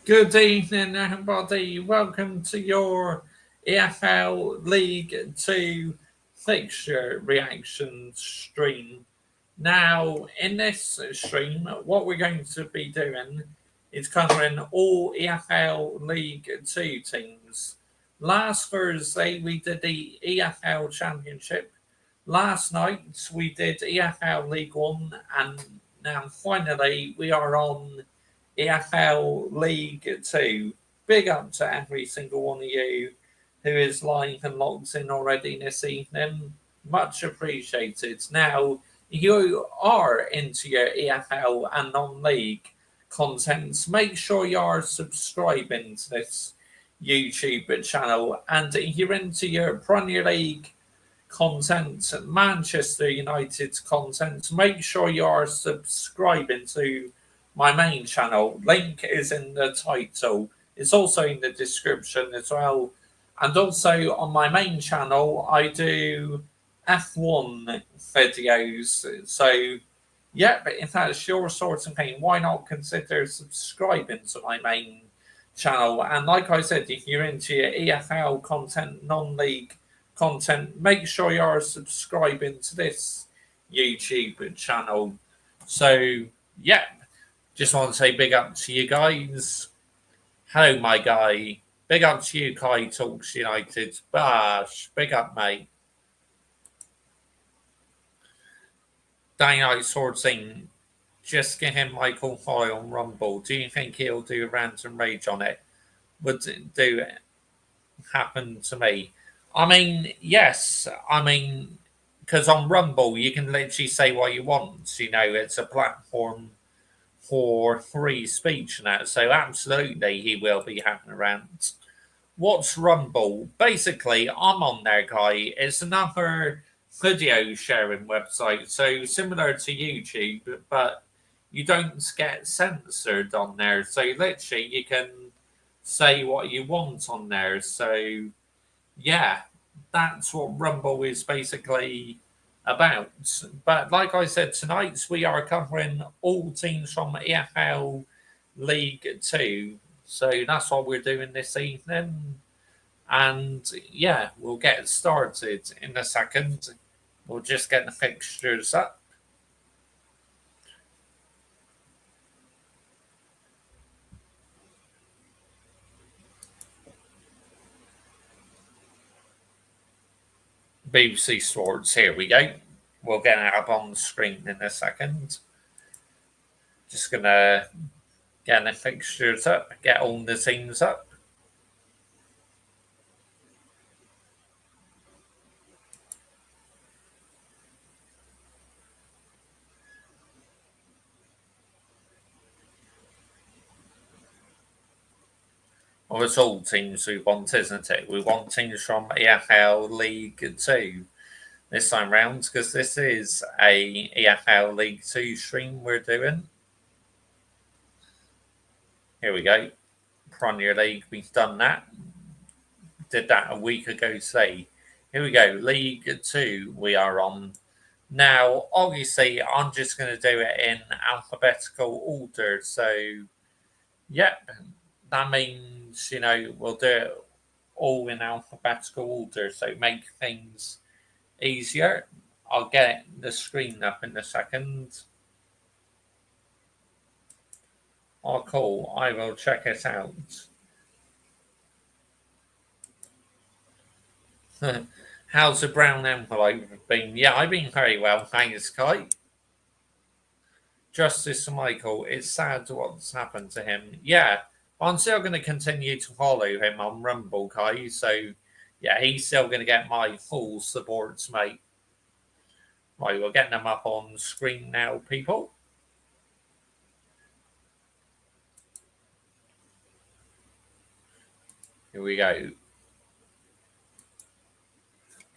Good evening, everybody. Welcome to your EFL League 2 fixture reaction stream. Now, in this stream, what we're going to be doing is covering all EFL League 2 teams. Last Thursday, we did the EFL Championship. Last night, we did EFL League 1, and now finally, we are on EFL League 2. Big up to every single one of you who is live and logged in already this evening. Much appreciated. Now, you are into your EFL and non league content. Make sure you are subscribing to this YouTube channel. And if you're into your Premier League content, Manchester United content, make sure you are subscribing to my main channel. Link is in the title. It's also in the description as well. And also on my main channel, I do F1 videos. So, yeah, but if that's your sort of thing, why not consider subscribing to my main channel? And like I said, if you're into your EFL content, non-league content, make sure you are subscribing to this YouTube channel. So, yeah, just want to say big up to you guys. Hello, my guy. Big up to you, Kai Talks United. Bash. Big up, mate. Dynamite Sword Scene. Just get him Michael Foy on Rumble. Do you think he'll do rant and rage on it? Would it do it happen to me? I mean, yes. I mean, because on Rumble, you can literally say what you want. You know, it's a platform for free speech and that. So absolutely he will be having a rant. What's Rumble? Basically, I'm on there, guy. It's another video sharing website. So similar to YouTube, but you don't get censored on there. So literally you can say what you want on there. So yeah, that's what Rumble is basically about. But like I said, tonight we are covering all teams from EFL League 2. So that's what we're doing this evening. And yeah, we'll get started in a second. We'll just get the fixtures up. BBC Sports, here we go. We'll get it up on the screen in a second. Just gonna get the fixtures up, get all the teams up. Well, it's all teams we want, isn't it? We want teams from EFL League 2 this time round because this is a EFL League 2 stream we're doing. Here we go. Premier League, we've done that. Did that a week ago today. Here we go. League 2 we are on. Now, obviously, I'm just going to do it in alphabetical order. So, yep, that means, you know, we'll do it all in alphabetical order. So, make things easier. I'll get the screen up in a second. Oh, cool. I will check it out. How's the brown envelope been? Yeah, I've been very well, thanks, Kai. Justice Michael, it's sad what's happened to him. Yeah, I'm still going to continue to follow him on Rumble, Kai. So, yeah, he's still going to get my full support, mate. Right, we're getting them up on screen now, people. Here we go.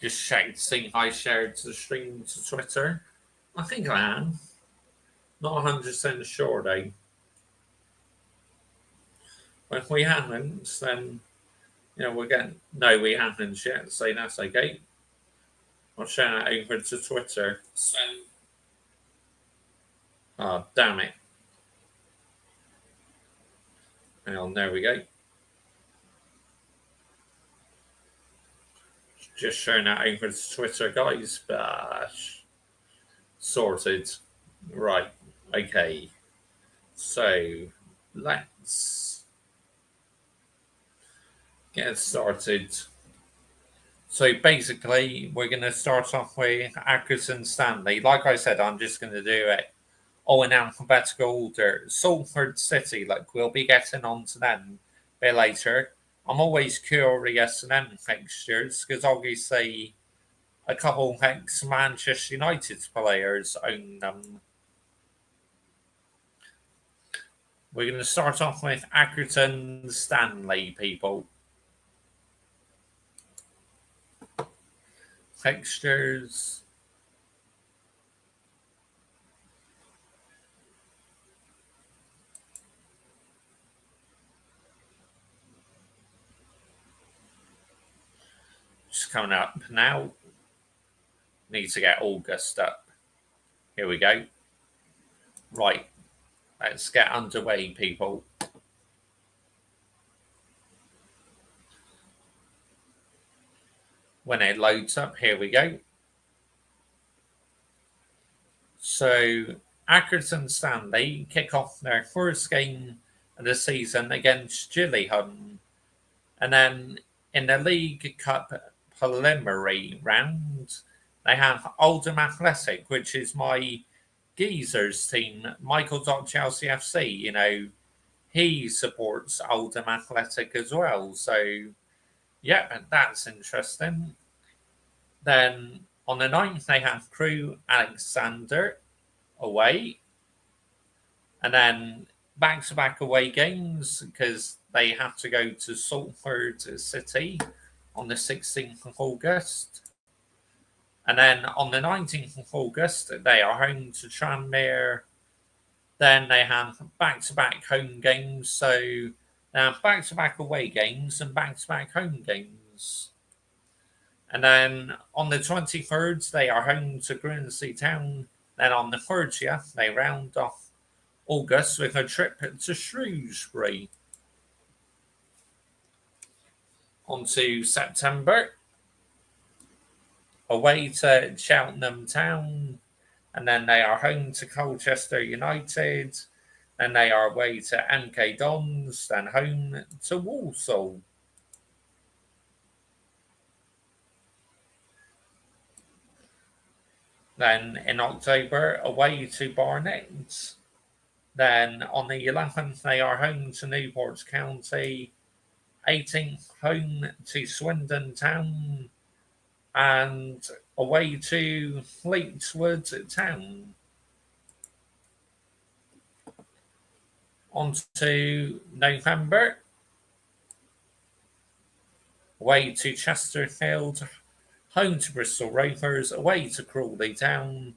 Just check to see if I shared the stream to Twitter. I think I am. Not 100% sure, though. But if we haven't, then, you know, we're getting. No, we haven't yet, so that's okay. I'll share that over to Twitter. So. Oh, damn it. Hang on, there we go. Just sharing that over to Twitter, guys. Sorted. Right. Okay. So let's get started. So basically, we're going to start off with Atkinson Stanley. Like I said, I'm just going to do it all in alphabetical order. Salford City, like we'll be getting on to them a bit later. I'm always curious in them fixtures because obviously a couple of ex-Manchester United players own them. We're going to start off with Accrington Stanley, people. Fixtures. Just coming up now. Need to get August up. Here we go. Right. Let's get underway, people. When it loads up, here we go. So, Accrington Stanley kick off their first game of the season against Gillingham. And then in the League Cup preliminary round, they have Oldham Athletic, which is my geezer's team, Michael.Chelsea FC. You know, he supports Oldham Athletic as well. So, yeah, that's interesting. Then on the 9th, they have Crewe Alexander away. And then back-to-back away games because they have to go to Salford City on the 16th of August. And then on the 19th of August, they are home to Tranmere. Then they have back-to-back home games. So they have back-to-back away games and back-to-back home games. And then on the 23rd, they are home to Guernsey Town. Then on the 30th, they round off August with a trip to Shrewsbury. On to September. Away to Cheltenham Town. And then they are home to Colchester United. Then they are away to MK Dons. Then home to Walsall. Then in October, away to Barnet. Then on the 11th, they are home to Newport County. 18th, home to Swindon Town. And away to Fleetwood Town. On to November. Away to Chesterfield. Home to Bristol Rovers, away to Crawley Town,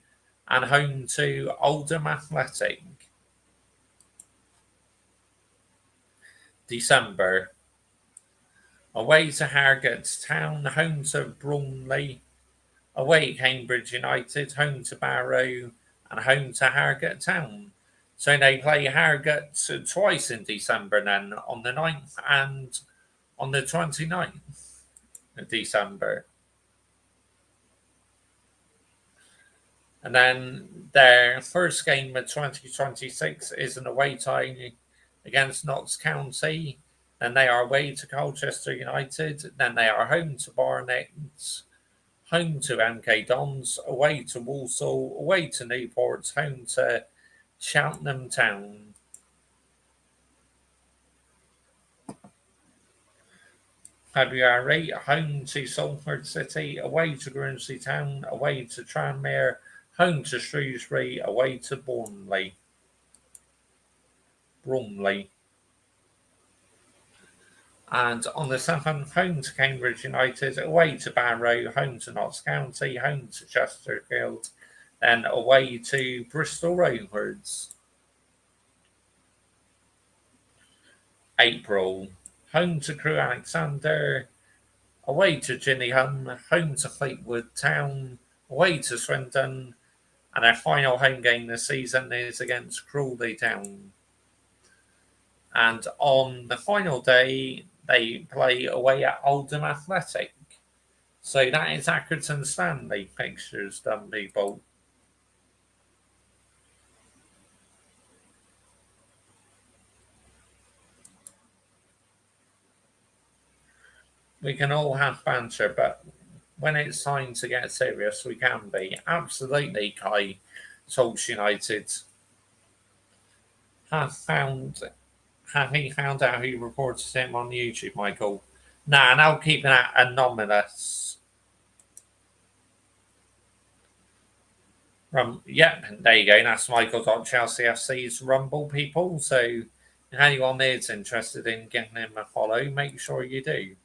and home to Oldham Athletic. December. Away to Harrogate Town, home to Bromley, away Cambridge United, home to Barrow, and home to Harrogate Town. So they play Harrogate twice in December then, on the 9th and on the 29th of December. And then their first game of 2026 is an away tie against Notts County. Then they are away to Colchester United. Then they are home to Barnet, home to MK Dons, away to Walsall, away to Newport, home to Cheltenham Town. February, home to Salford City, away to Guernsey Town, away to Tranmere, home to Shrewsbury, away to Bromley. And on the 7th, home to Cambridge United, away to Barrow, home to Notts County, home to Chesterfield, then away to Bristol Rovers. April, home to Crewe Alexander, away to Gillingham, home to Fleetwood Town, away to Swindon, and their final home game this season is against Crawley Town. And on the final day, they play away at Oldham Athletic. So that is Accrington Stanley fixtures done, people. We can all have banter, but when it's time to get serious, we can be. Absolutely, Kai. Talks United have found. Have he found out who reported him on YouTube, Michael? Nah, and I'll keep that anonymous. Yep, there you go. That's Michael.ChelseaFC's Rumble, people. So if anyone is interested in getting him a follow, make sure you do.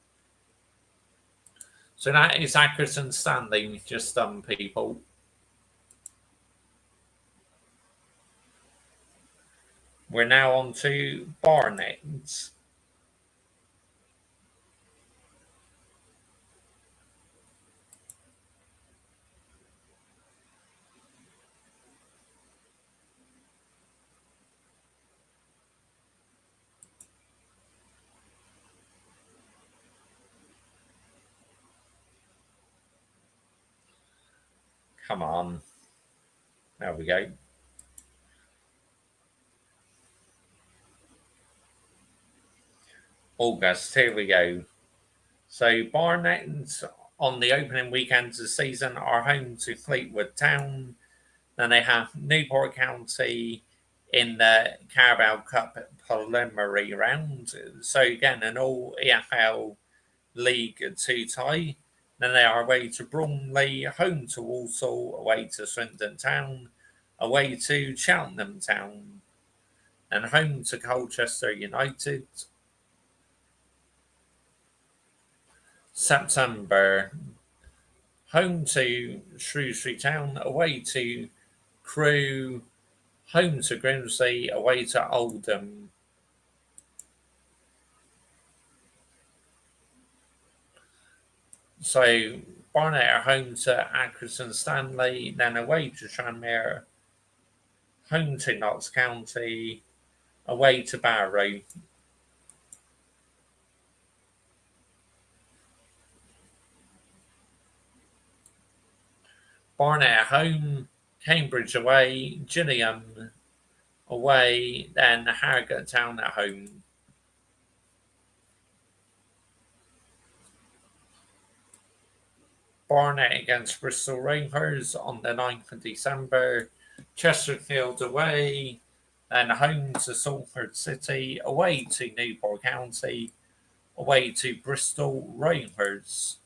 So that is Accrington Stanley just done, people. We're now on to Barnet. Come on. There we go. August, here we go. So Barnet on the opening weekend of the season are home to Fleetwood Town. Then they have Newport County in the Carabao Cup preliminary round. So again, an all EFL League 2 tie. Then they are away to Bromley, home to Walsall, away to Swindon Town, away to Cheltenham Town, and home to Colchester United. September, home to Shrewsbury Town, away to Crewe, home to Grimsby, away to Oldham. So Barnet are home to Accrington Stanley, then away to Tranmere, home to Notts County, away to Barrow. Barnet at home, Cambridge away, Gillingham away, then Harrogate Town at home. Barnet against Bristol Rovers on the 9th of December, Chesterfield away, then home to Salford City, away to Newport County, away to Bristol Rovers.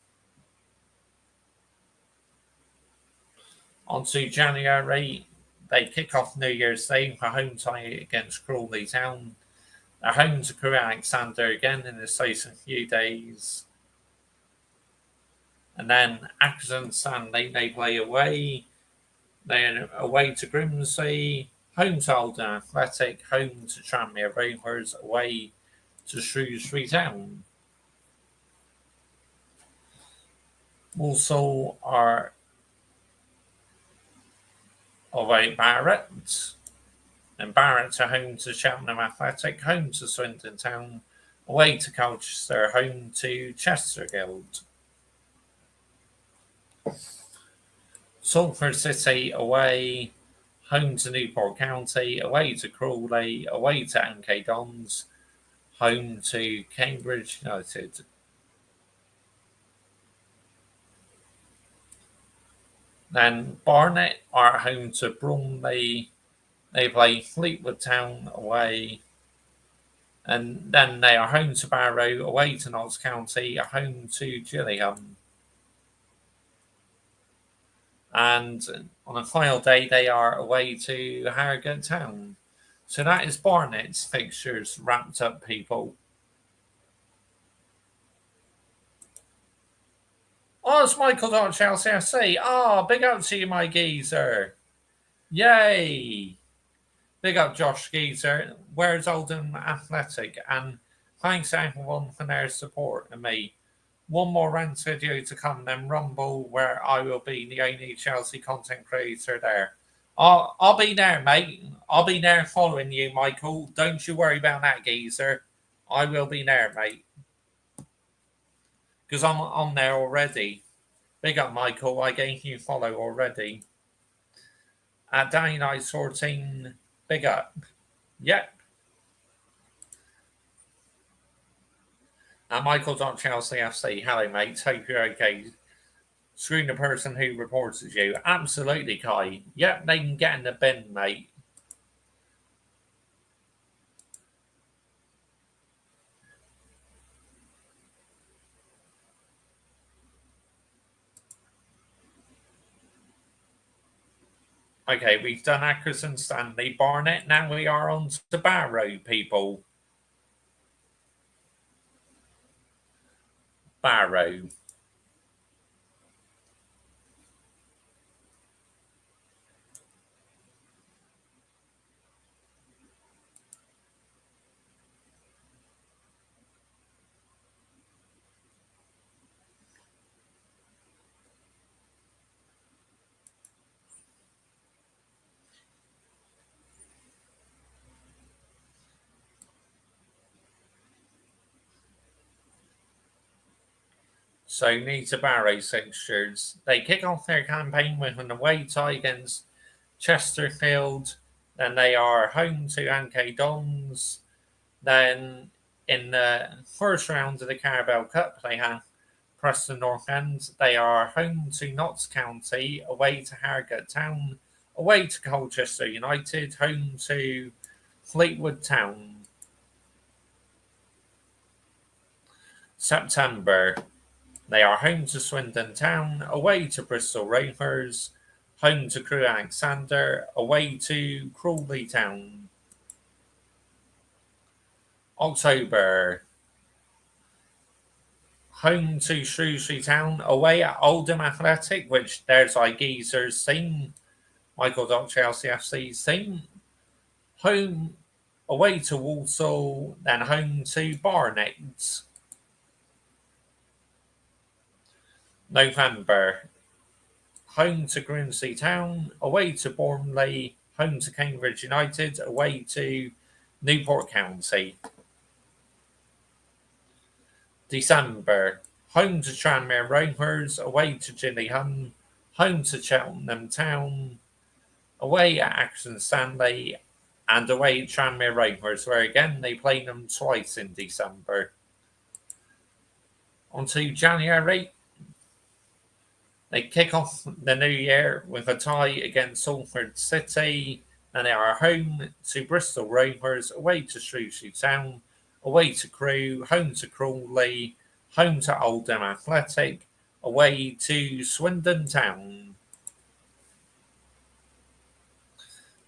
On to January, they kick off New Year's Day for home tie against Crawley Town. They're home to Crewe Alexander again in the space of a few days. And then Accrington Stanley, they play away. They're away to Grimsby, home to Oldham Athletic, home to Tranmere Rovers, away to Shrewsbury Town. Walsall are away Barrett, and Barrett are home to Cheltenham Athletic, home to Swindon Town, away to Colchester, home to Chesterfield. Salford City away, home to Newport County, away to Crawley, away to MK Dons, home to Cambridge United. Then Barnet are home to Bromley. They play Fleetwood Town away. And then they are home to Barrow, away to Notts County, home to Gillingham. And on the final day, they are away to Harrogate Town. So that is Barnet's fixtures wrapped up, people. Oh, it's Michael.Chelsea FC. Oh, big up to you, my geezer. Yay. Big up Josh Geezer. Where's Oldham Athletic? And thanks everyone for their support and me. One more rant video to come, then Rumble, where I will be the only Chelsea content creator there. I'll be there, mate. I'll be there following you, Michael. Don't you worry about that, geezer. I will be there, mate. Because I'm on there already. Big up, Michael. I gave you follow already. At Danny Night 14, big up. Yep. And Michael.Chelsea FC. Hello, mate. Hope you're okay. Screwing the person who reports you. Absolutely, Kai. Yep, they can get in the bin, mate. Okay, we've done Ackerson, Stanley, Barnett. Now we are on to Barrow, people. Barrow. So need to Barrow fixtures. They kick off their campaign with an away tie against Chesterfield. Then they are home to Anke Dons. Then in the first round of the Carabao Cup, they have Preston North End. They are home to Notts County, away to Harrogate Town, away to Colchester United, home to Fleetwood Town. September, they are home to Swindon Town, away to Bristol Rovers, home to Crewe Alexander, away to Crawley Town. October, home to Shrewsbury Town, away at Oldham Athletic, which there's our geezer's team, Michael.Chelsea FC's team. Home, away to Walsall, then home to Barnet. November, home to Grimsby Town, away to Bournemouth, home to Cambridge United, away to Newport County. December, home to Tranmere Rovers, away to Gillingham, home to Cheltenham Town, away at Acton Stanley, and away at Tranmere Rovers, where again they play them twice in December. On to January. They kick off the new year with a tie against Salford City, and they are home to Bristol Rovers, away to Shrewsbury Town, away to Crewe, home to Crawley, home to Oldham Athletic, away to Swindon Town.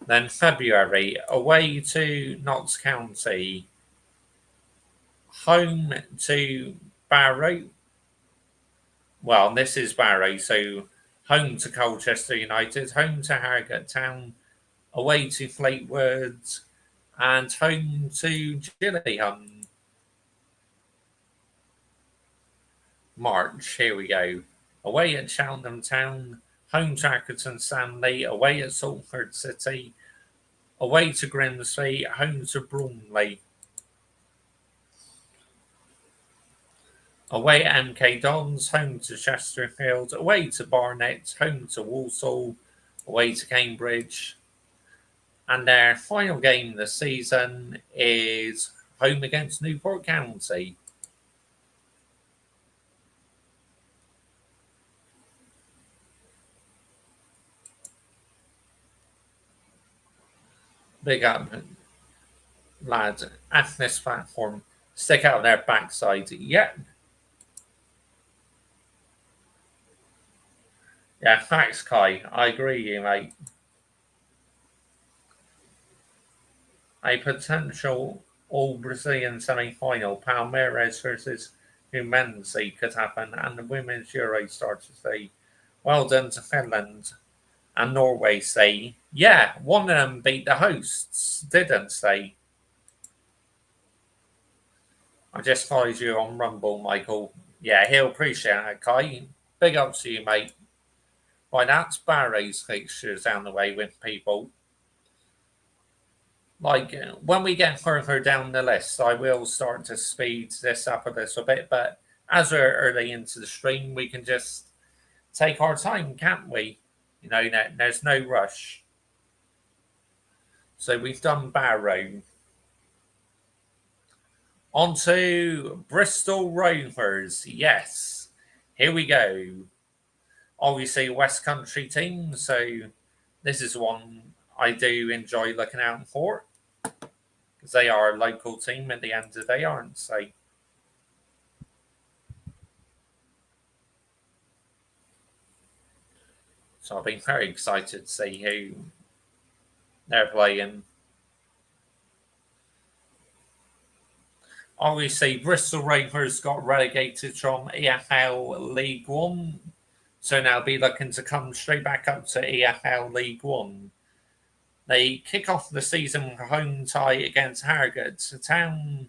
Then February, away to Notts County, home to Barrow. Well, this is Barrow, so home to Colchester United, home to Harrogate Town, away to Fleetwood, and home to Gillingham. March, here we go. Away at Cheltenham Town, home to Accrington Stanley, away at Salford City, away to Grimsby, home to Bromley. Away at MK Dons, home to Chesterfield, away to Barnet, home to Walsall, away to Cambridge. And their final game this season is home against Newport County. Big up, lads, at this platform. Stick out their backside. Yep. Yeah, thanks, Kai. I agree, you mate. A potential all-Brazilian semi-final, Palmeiras versus Fluminense could happen, and the Women's Euro starts today. Well done to Finland and Norway, say. Yeah, one of them beat the hosts, didn't they? I just followed you on Rumble, Michael. Yeah, he'll appreciate it, Kai. Big up to you, mate. Right, that's Barry's fixtures down the way with people. like when we get further down the list, I will start to speed this up a little bit. But as we're early into the stream, we can just take our time, can't we? There's no rush. So we've done Barrow. On to Bristol Rovers. Yes, here we go. Obviously, West Country team. So this is one I do enjoy looking out for because they are a local team at the end of the day, aren't they? So I've been very excited to see who they're playing. Obviously, Bristol Rovers got relegated from EFL League One, so now be looking to come straight back up to EFL League One. They kick off the season with a home tie against Harrogate Town,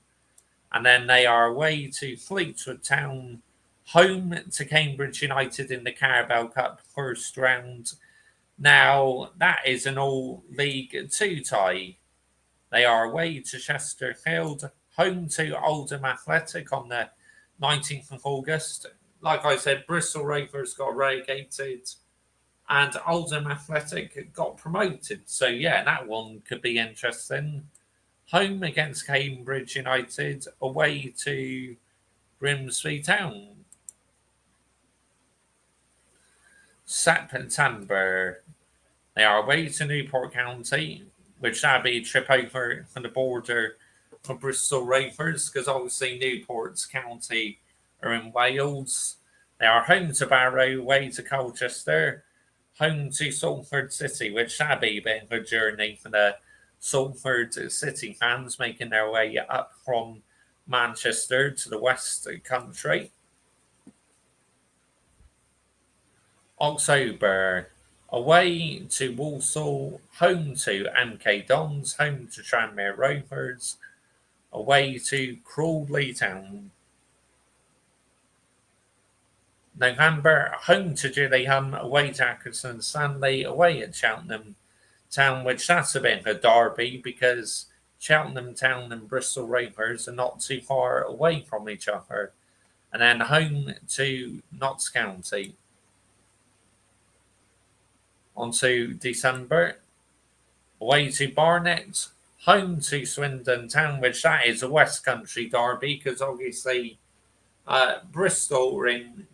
and then they are away to Fleetwood Town, home to Cambridge United in the Carabao Cup first round. Now, that is an all League Two tie. They are away to Chesterfield, home to Oldham Athletic on the 19th of August. Like I said, Bristol Rovers got relegated and Oldham Athletic got promoted. So, yeah, that one could be interesting. Home against Cambridge United, away to Grimsby Town. September, they are away to Newport County, which that'd be a trip over from the border for Bristol Rovers, because obviously Newport's county are in Wales. They are home to Barrow, away to Colchester, home to Salford City, which that'd be a bit of a journey for the Salford City fans making their way up from Manchester to the West Country. October, away to Walsall, home to MK Dons, home to Tranmere Rovers, away to Crawley Town. November, home to Gillingham, away to Accrington Stanley, away at Cheltenham Town, which that's a bit of a derby because Cheltenham Town and Bristol Rovers are not too far away from each other. And then home to Notts County. On to December, away to Barnet, home to Swindon Town, which that is a West Country derby because obviously Bristol are in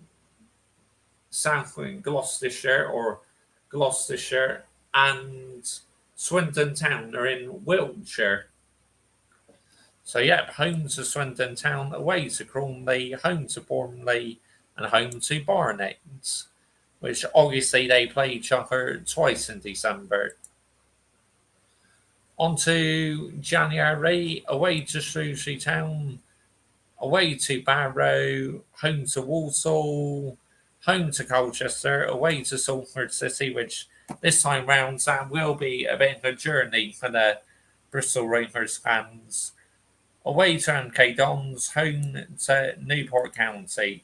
South Gloucestershire or Gloucestershire and Swindon Town are in Wiltshire. So yeah, home to Swindon Town, away to Crawley, home to Bournemouth and home to Barnet, which obviously they play each other twice in December. On to January, away to Shrewsbury Town, away to Barrow, home to Walsall, home to Colchester, away to Salford City, which this time round that will be a bit of a journey for the Bristol Rovers fans. Away to MK Dons, home to Newport County.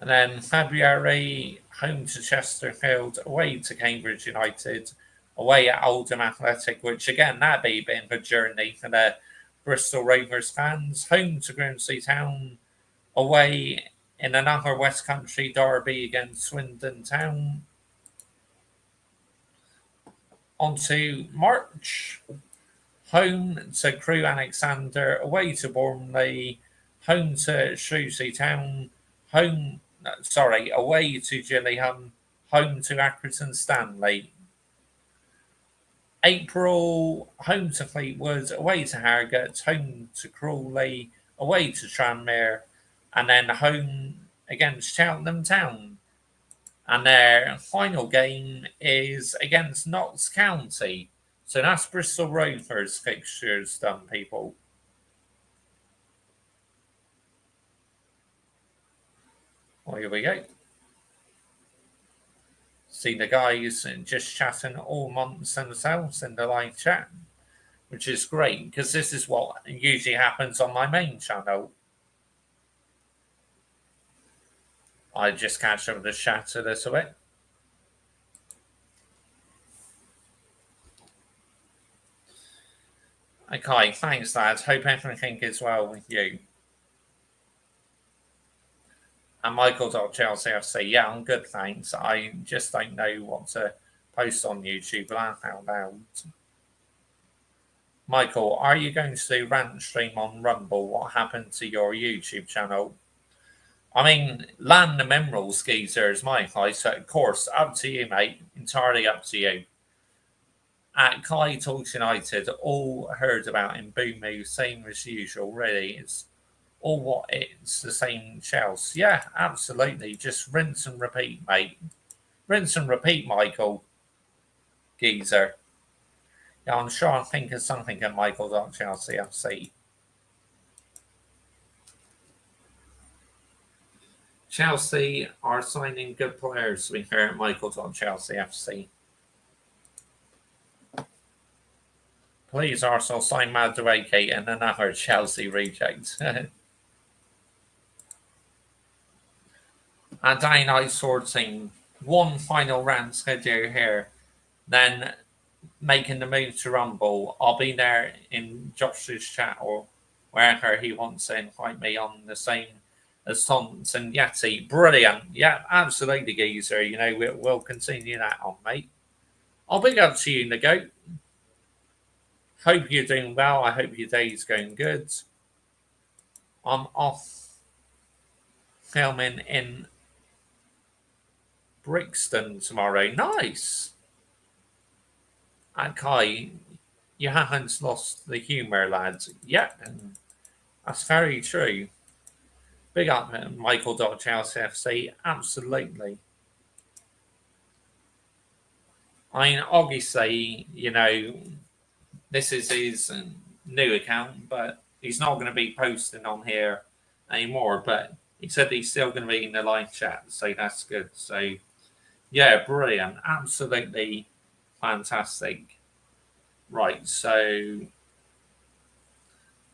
And then February, home to Chesterfield, away to Cambridge United, away at Oldham Athletic, which again, that'd be a bit of a journey for the Bristol Rovers fans. Home to Grimsby Town, away in another West Country derby against Swindon Town. On to March, home to Crewe Alexander, away to Bournemouth, home to Shrewsbury Town, away to Gillingham, home to Accrington Stanley. April, home to Fleetwood, away to Harrogate, home to Crawley, away to Tranmere, and then home against Cheltenham Town. And their final game is against Notts County. So that's Bristol Rovers fixtures done, people. Well, here we go. See the guys just chatting all amongst themselves in the live chat, which is great because this is what usually happens on my main channel. I just catch up with the chat a little bit. Okay, thanks, lads. Hope everything is well with you. And Michael.Chelsea FC, yeah, I'm good, thanks. I just don't know what to post on YouTube, laugh out loud. Michael, are you going to do rant stream on Rumble? What happened to your YouTube channel? I mean, land the mineral skeezer is my advice. So of course, up to you, mate. Entirely up to you. At Kai Talks United, all heard about in Boomoo, same as usual, really. It's all what it's the same shells. Yeah, absolutely. Just rinse and repeat, mate. Rinse and repeat, Michael. Geezer. Yeah, I'm sure I'll think of something at Michael.Chelsea FC. Chelsea are signing good players, we hear at Michael.Chelsea FC. Please, Arsenal, sign Madueke and another Chelsea reject. A day night sorting. One final rant schedule here. Then making the move to Rumble. I'll be there in Josh's chat or wherever he wants to invite me on the same as Thompson Yeti. Brilliant. Yeah, absolutely, geezer. You know, we'll continue that on, mate. I'll big up to you, Nago. Hope you're doing well. I hope your day's going good. I'm off filming in Brixton tomorrow. Nice. And Kai, you haven't lost the humour, lads. Yep, that's very true. Big up, Michael.Chelsea FC. Absolutely. I mean, obviously, you know, this is his new account, but he's not going to be posting on here anymore. But he said he's still going to be in the live chat, so that's good. So, yeah, brilliant. Absolutely fantastic. Right, so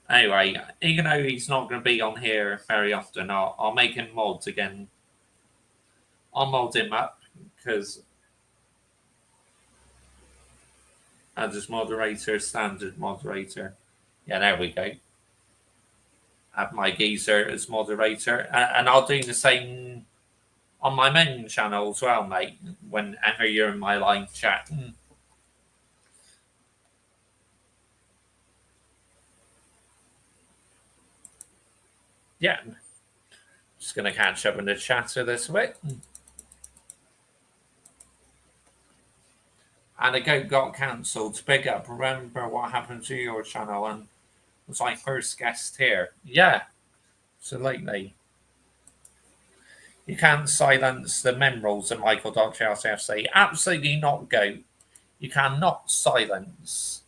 anyway, even though he's not going to be on here very often, I'll make him mods again. I'll mod him up because as moderator, standard moderator. Yeah, there we go. Have my geezer as moderator, and I'll do the same on my main channel as well, mate. Whenever you're in my live chat. Yeah, just gonna catch up in the chat a little bit. And the goat got cancelled. Big up. Remember what happened to your channel and was my first guest here. Yeah, absolutely. You can't silence the minerals at Michael.Chelsea FC. Absolutely not, goat. You cannot silence.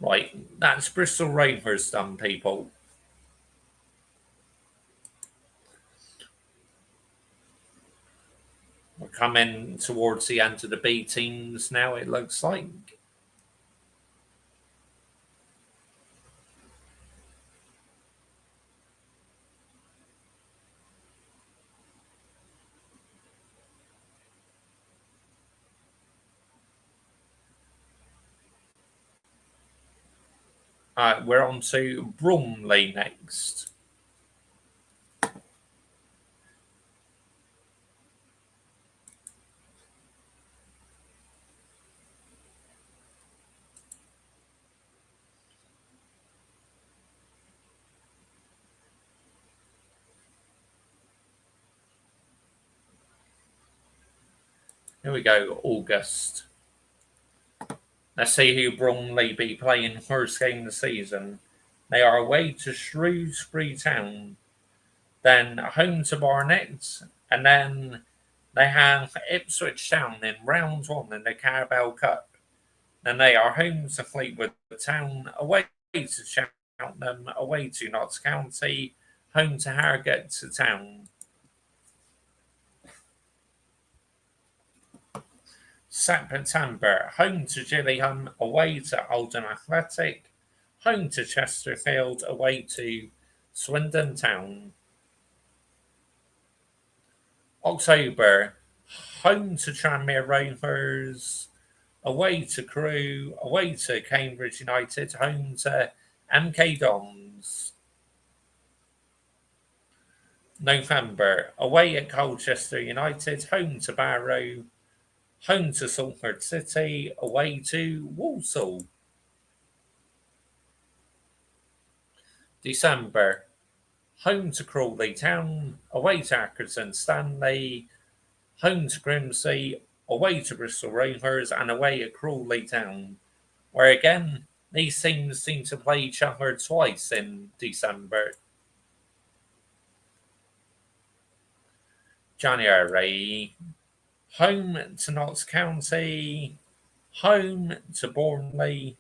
Right, that's Bristol Rovers done, people. We're coming towards the end of the B teams now, it looks like. We're on to Bromley next. Here we go, August. Let's see who Bromley be playing first game of the season. They are away to Shrewsbury Town, then home to Barnet, and then they have Ipswich Town in round one in the Carabao Cup. Then they are home to Fleetwood Town, away to Cheltenham, away to Notts County, home to Harrogate Town. September, home to Gillingham, away to Oldham Athletic, home to Chesterfield, away to Swindon Town. October, home to Tranmere Rovers, away to Crewe, away to Cambridge United, home to MK Dons. November, away at Colchester United, home to Barrow, home to Salford City, away to Walsall. December, home to Crawley Town, away to Accrington Stanley, home to Grimsby, away to Bristol Rovers, and away at Crawley Town, where again these teams seem to play each other twice in December. January, home to Notts County, home to Bournemouth,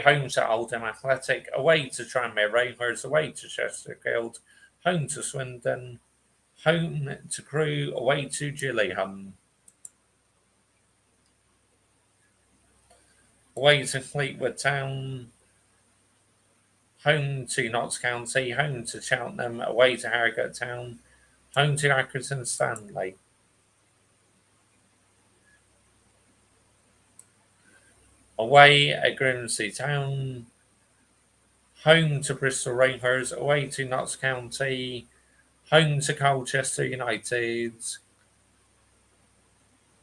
home to Oldham Athletic, away to Tranmere Rovers, away to Chesterfield, home to Swindon, home to Crewe, away to Gillingham. Away to Fleetwood Town, home to Notts County, home to Cheltenham, away to Harrogate Town, home to Accrington Stanley. Away at Grimsby Town, home to Bristol Rovers, away to Notts County, home to Colchester United,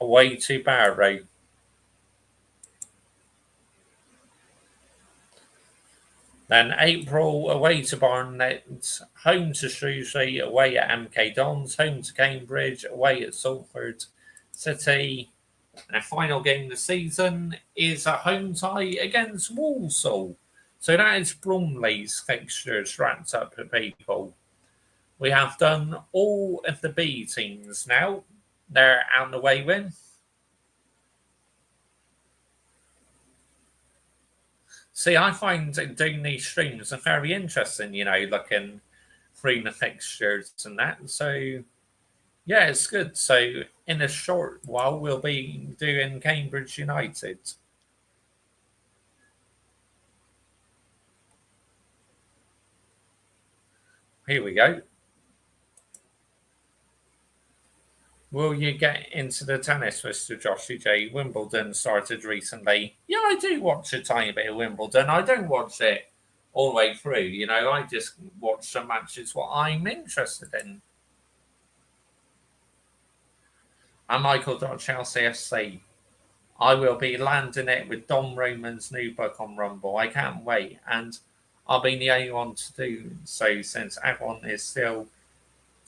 away to Barrow. Then April, away to Barnet, home to Shrewsbury, away at MK Dons, home to Cambridge, away at Salford City. And our final game of the season is a home tie against Walsall. So that is Bromley's fixtures wrapped up for people. We have done all of the B teams now. They're out the way win. See, I find doing these streams are very interesting, looking through the fixtures and that. So, yeah, it's good. So, in a short while, we'll be doing Cambridge United. Here we go. Will you get into the tennis, Mr. Joshy J? Wimbledon started recently. Yeah, I do watch a tiny bit of Wimbledon. I don't watch it all the way through. I just watch some matches what I'm interested in. And Michael.Chelsea FC. I will be landing it with Dom Roman's new book on Rumble. I can't wait. And I'll be the only one to do so since everyone is still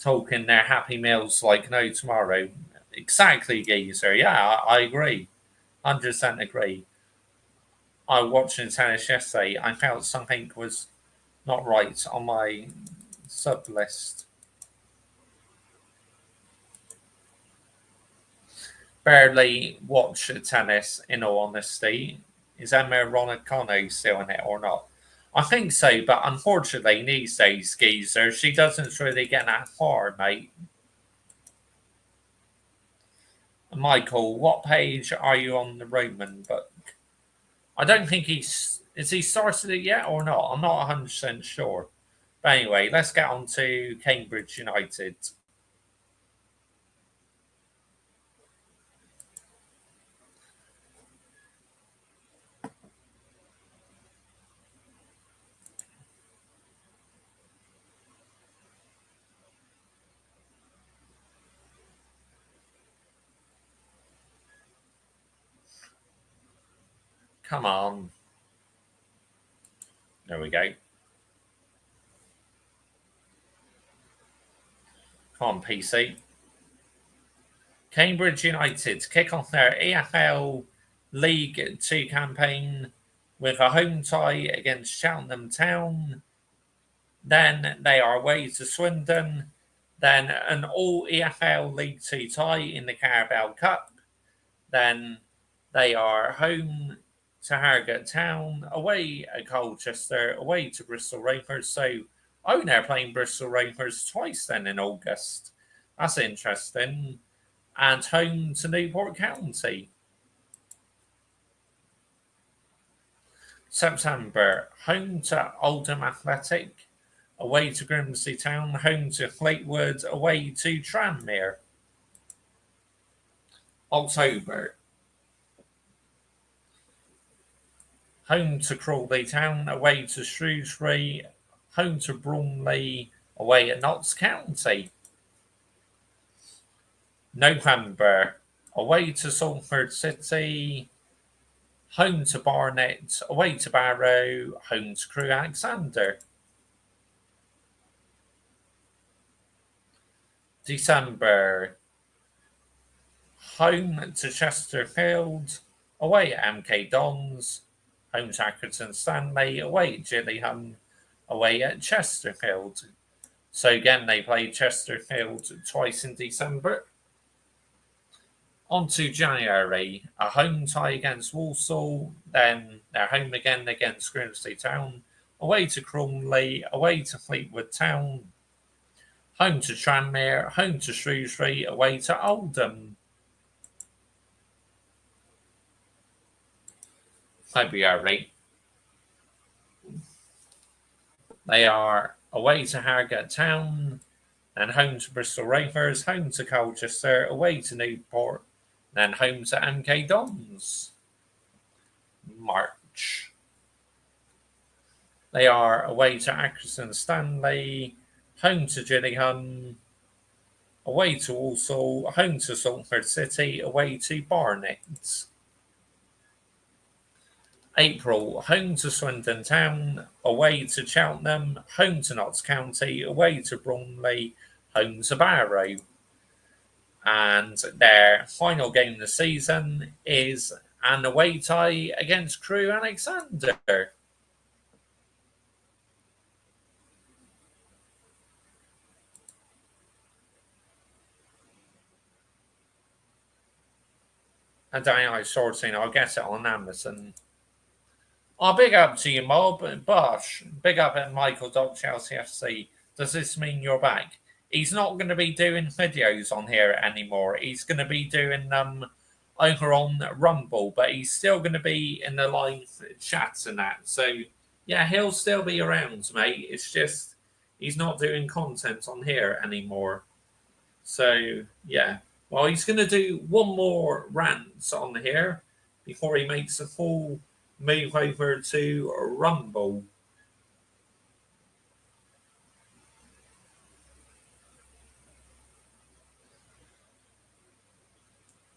talking their happy meals like no tomorrow. Exactly, geezer. Yeah, I agree. 100% agree. I was watching tennis yesterday. I felt something was not right on my sub list. Barely watch tennis, in all honesty. Is Emma Raducanu still in it or not? I think so, but unfortunately, these days, geezer, she doesn't really get that far, mate. Michael, what page are you on the Roman book? I don't think is he started it yet or not? I'm not 100% sure. But anyway, let's get on to Cambridge United. Come on. There we go. Come on, PC. Cambridge United kick off their EFL League 2 campaign with a home tie against Cheltenham Town. Then they are away to Swindon. Then an all EFL League 2 tie in the Carabao Cup. Then they are home to Harrogate Town, away at Colchester, away to Bristol Rovers. So, they're playing Bristol Rovers twice then in August. That's interesting. And home to Newport County. September, home to Oldham Athletic, away to Grimsby Town, home to Fleetwood, away to Tranmere. October, home to Crawley Town, away to Shrewsbury, home to Bromley, away at Notts County. November, away to Salford City, home to Barnet, away to Barrow, home to Crewe Alexander. December, home to Chesterfield, away at MK Dons, home to Accrington Stanley, away at Gillingham, away at Chesterfield. So again, they played Chesterfield twice in December. On to January, a home tie against Walsall, then they're home again against Grimsby Town, away to Crumley, away to Fleetwood Town, home to Tranmere, home to Shrewsbury, away to Oldham. February, they are away to Harrogate Town, then home to Bristol Rovers, home to Colchester, away to Newport, then home to MK Dons. March, they are away to Accrington Stanley, home to Gillingham, away to Walsall, home to Salford City, away to Barnet. April, home to Swindon Town, away to Cheltenham, home to Notts County, away to Bromley, home to Barrow. And their final game of the season is an away tie against Crewe Alexander. A day I sorting, I'll get it on Amazon. Oh, big up to you, Mob. Bosh, big up at Michael Chelsea FC. Does this mean you're back? He's not going to be doing videos on here anymore. He's going to be doing over on Rumble, but he's still going to be in the live chats and that. So, yeah, he'll still be around, mate. It's just he's not doing content on here anymore. So, yeah. Well, he's going to do one more rant on here before he makes a full move over to Rumble.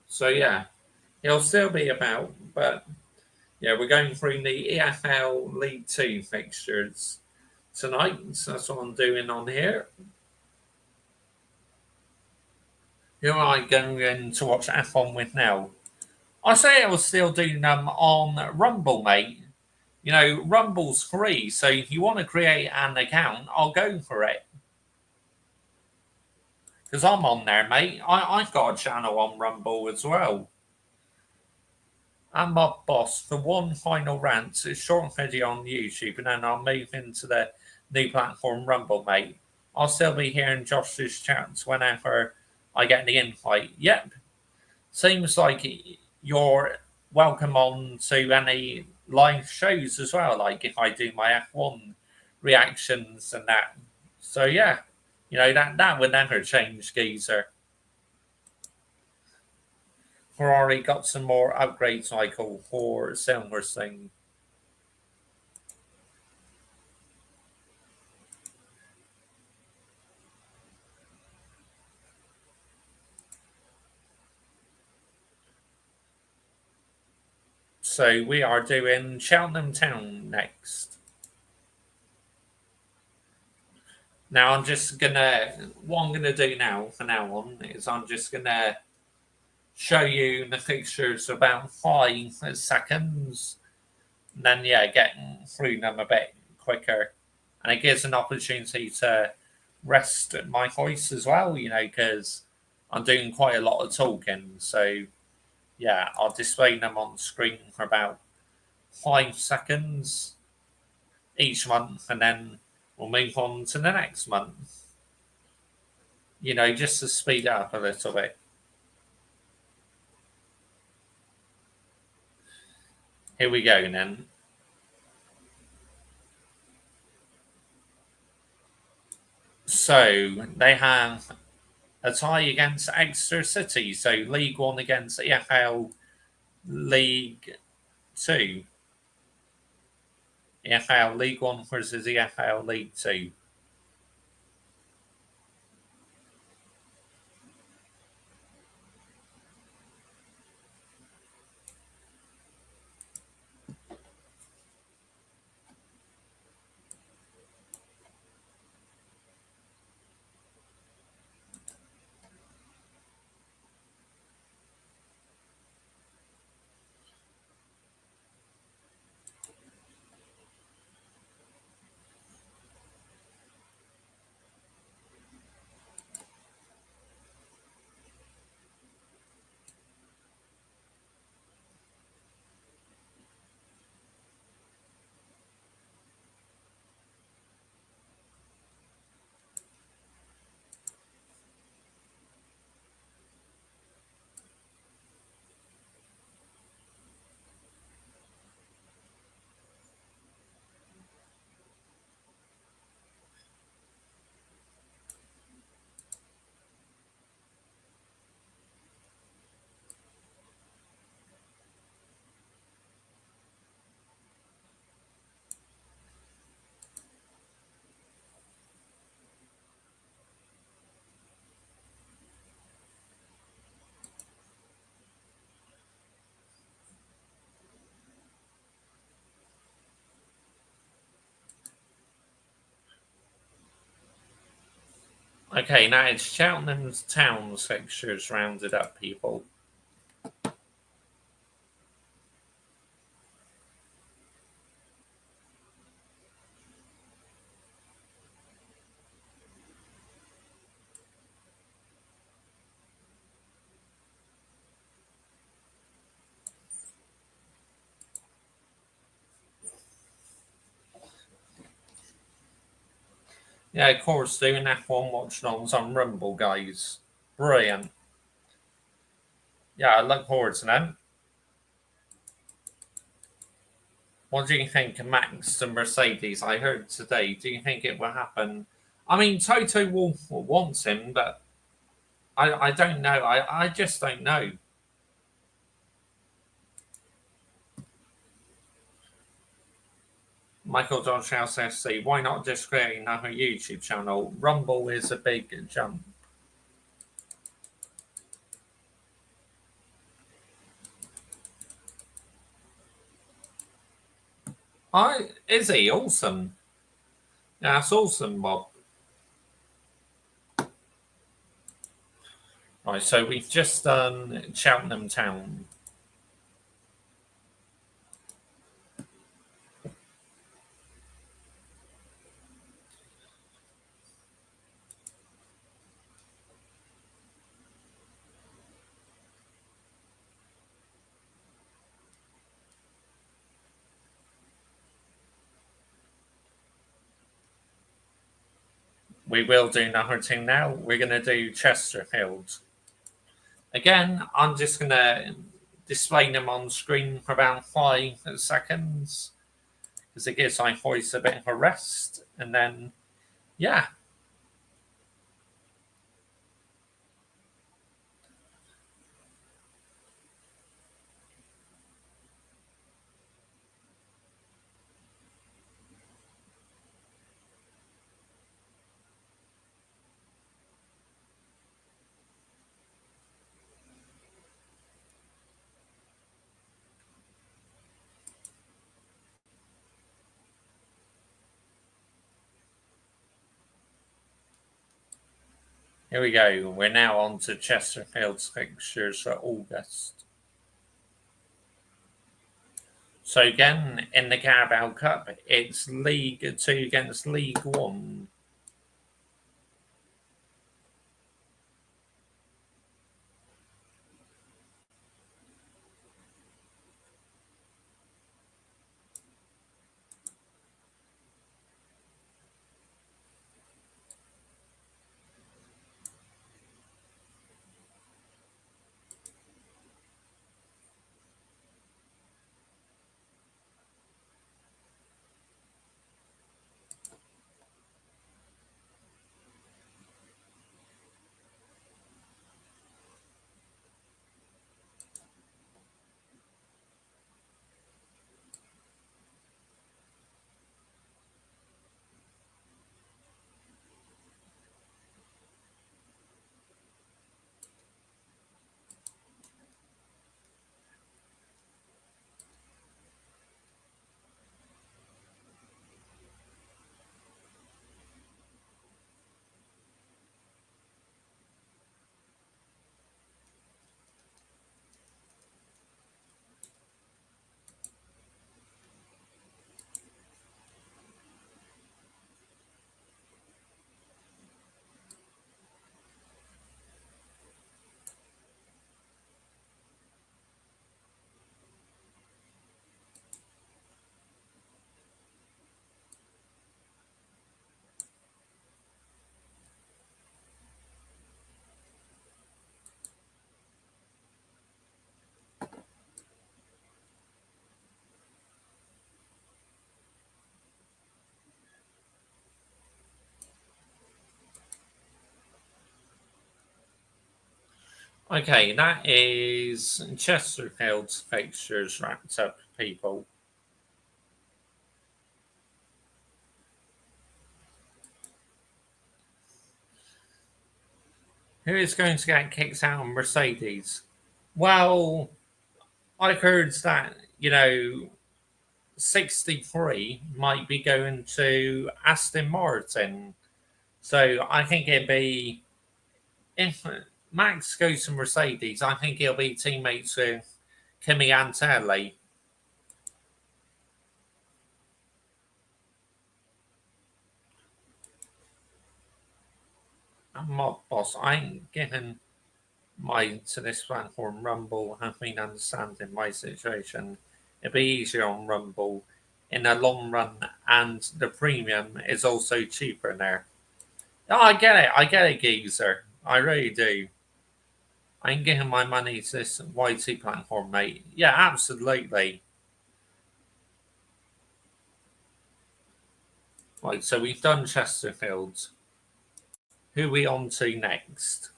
So yeah, he'll still be about, but yeah, we're going through the EFL League Two fixtures tonight. So that's what I'm doing on here. Who am I going to watch F1 with now? I say I was still doing them on Rumble, mate. You know, Rumble's free, so if you want to create an account, I'll go for it. Because I'm on there, mate. I've got a channel on Rumble as well. I'm my boss for one final rant. It's short video on YouTube, and then I'll move into the new platform Rumble, mate. I'll still be hearing Josh's chats whenever I get the invite. Yep. Seems like you're welcome on to any live shows as well, like if I do my F1 reactions and that. So yeah, you know, that would never change, geezer. Ferrari got some more upgrades, Michael, for Silverstone. So we are doing Cheltenham Town next. Now what I'm gonna do now from now on is I'm just gonna show you the fixtures about 5 seconds, and then yeah, getting through them a bit quicker, and it gives an opportunity to rest my voice as well. You know, because I'm doing quite a lot of talking, so yeah, I'll display them on screen for about 5 seconds each month, and then we'll move on to the next month. You know, just to speed it up a little bit. Here we go then. So they have a tie against Exeter City. So League One against EFL League Two. EFL League One versus EFL League Two. Okay, now it's Cheltenham's Town's fixtures rounded up, people. Yeah, of course, doing F1 watch alongs on Rumble, guys. Brilliant. Yeah, I look forward to them. What do you think of Max and Mercedes? I heard today. Do you think it will happen? I mean, Toto Wolff wants him, but I don't know. I just don't know. Michael John House FC, why not just create another YouTube channel? Rumble is a big jump. Is he awesome? Yeah, that's awesome, Bob. Right, so we've just done Cheltenham Town. We will do another team now. We're going to do Chesterfield. Again, I'm just going to display them on screen for about 5 seconds because it gives my voice a bit of a rest. And then, yeah. Here we go. We're now on to Chesterfield's fixtures for August. So again, in the Carabao Cup, it's League 2 against League 1. Okay, that is Chesterfield's fixtures wrapped up, people. Who is going to get kicked out on Mercedes? Well, I heard that, 63 might be going to Aston Martin. So I think it'd be, if Max goes to Mercedes, I think he'll be teammates with Kimi Antelli. I'm not boss. I ain't giving my to this platform. Rumble have been understanding my situation. It'd be easier on Rumble in the long run, and the premium is also cheaper there. Oh, I get it. I get it, geezer. I really do. I ain't giving my money to this YT platform, mate. Yeah, absolutely. Right, so we've done Chesterfield. Who are we on to next?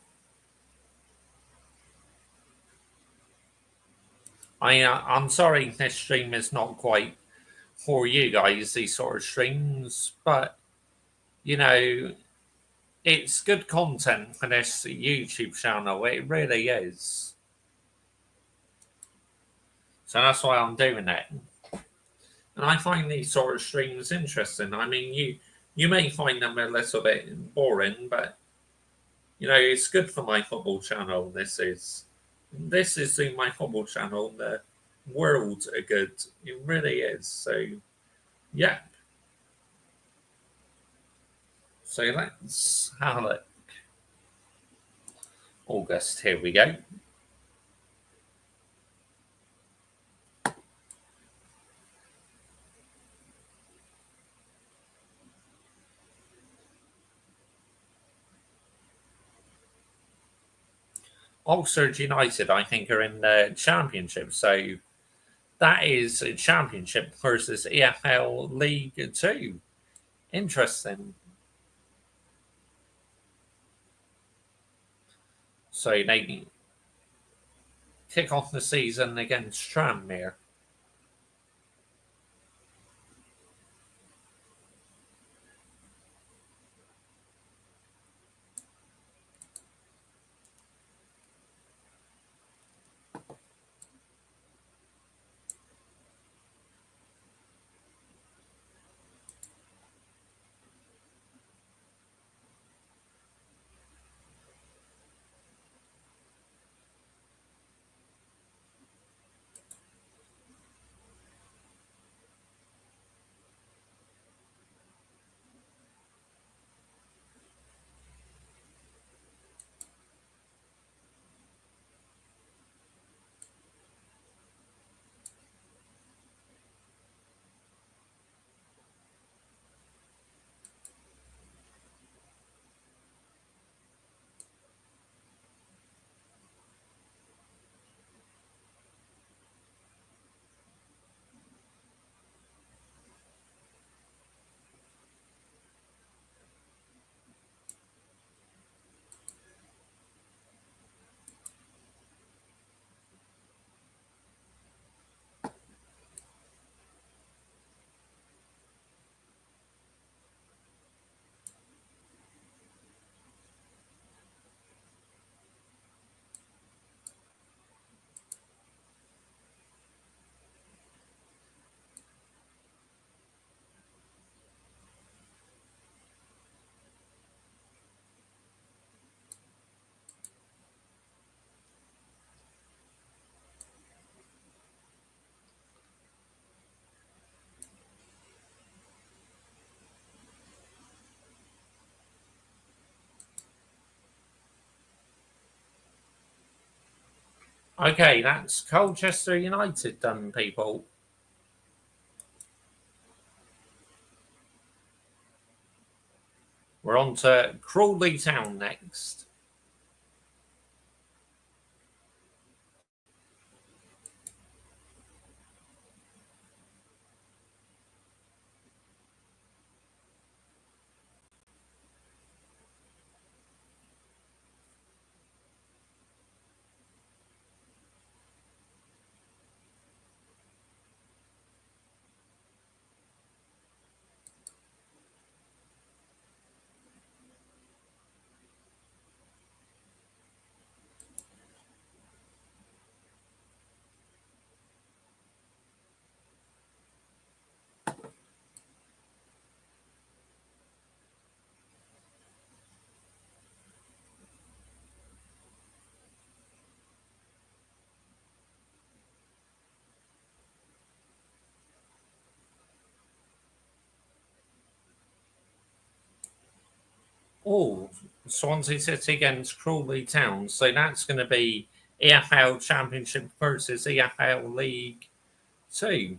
I'm sorry this stream is not quite for you guys, these sort of streams, but you know, it's good content for this YouTube channel. It really is. So that's why I'm doing it. And I find these sort of streams interesting. I mean, you may find them a little bit boring, but it's good for my football channel. This is doing my football channel. The world are good. It really is. So yeah. So let's have a look. August. Here we go. Oxford United, I think, are in the championship. So that is a championship versus EFL League Two. Interesting. So they kick off the season against Tranmere. Okay, that's Colchester United done, people. We're on to Crawley Town next. Oh, Swansea City against Crawley Town. So that's going to be EFL Championship versus EFL League 2.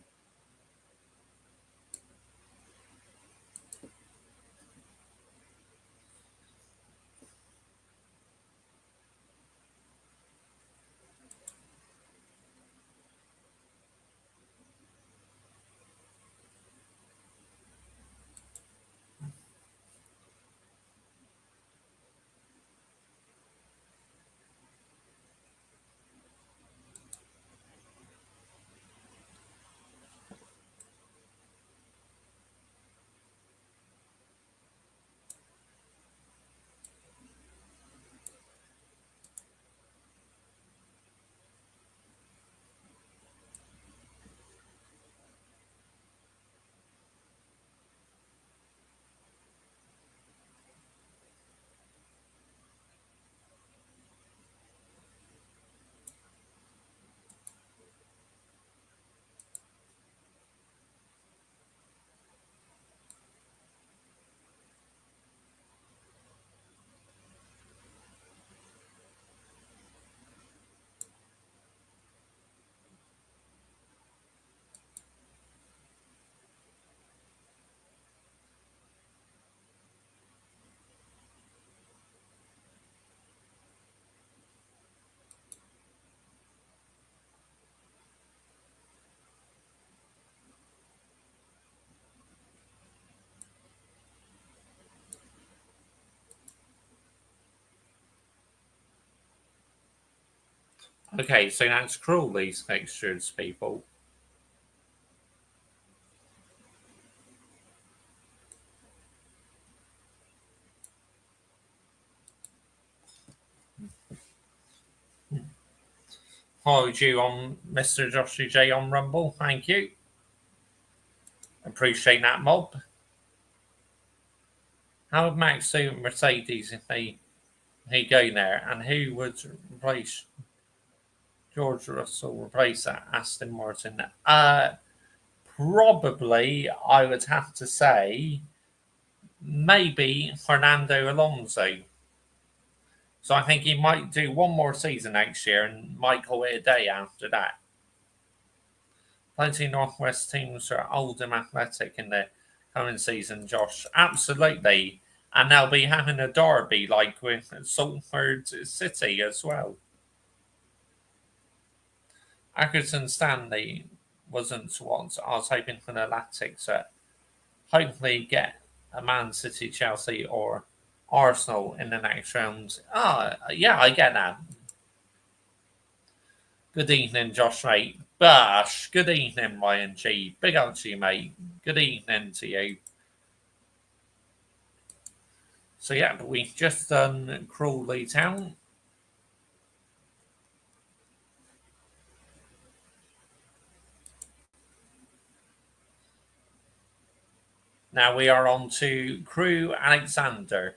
Okay, so that's Crawley's fixtures, people. Followed you on Mr. Joshua J on Rumble. Thank you. Appreciate that, mob. How would Max do Mercedes if he go there? And who would replace George Russell, replace Aston Martin? Probably, I would have to say, maybe Fernando Alonso. So I think he might do one more season next year and might call it a day after that. Plenty of Northwest teams are old and athletic in the coming season, Josh. Absolutely. And they'll be having a derby like with Salford City as well. Accrington Stanley wasn't what I was hoping for the Latics to hopefully get a Man City, Chelsea, or Arsenal in the next round. Yeah, I get that. Good evening, Josh, mate. Bash. Good evening, YNG. Big up to you, mate. Good evening to you. So, yeah, but we've just done Crawley Town. Now we are on to Crew Alexander.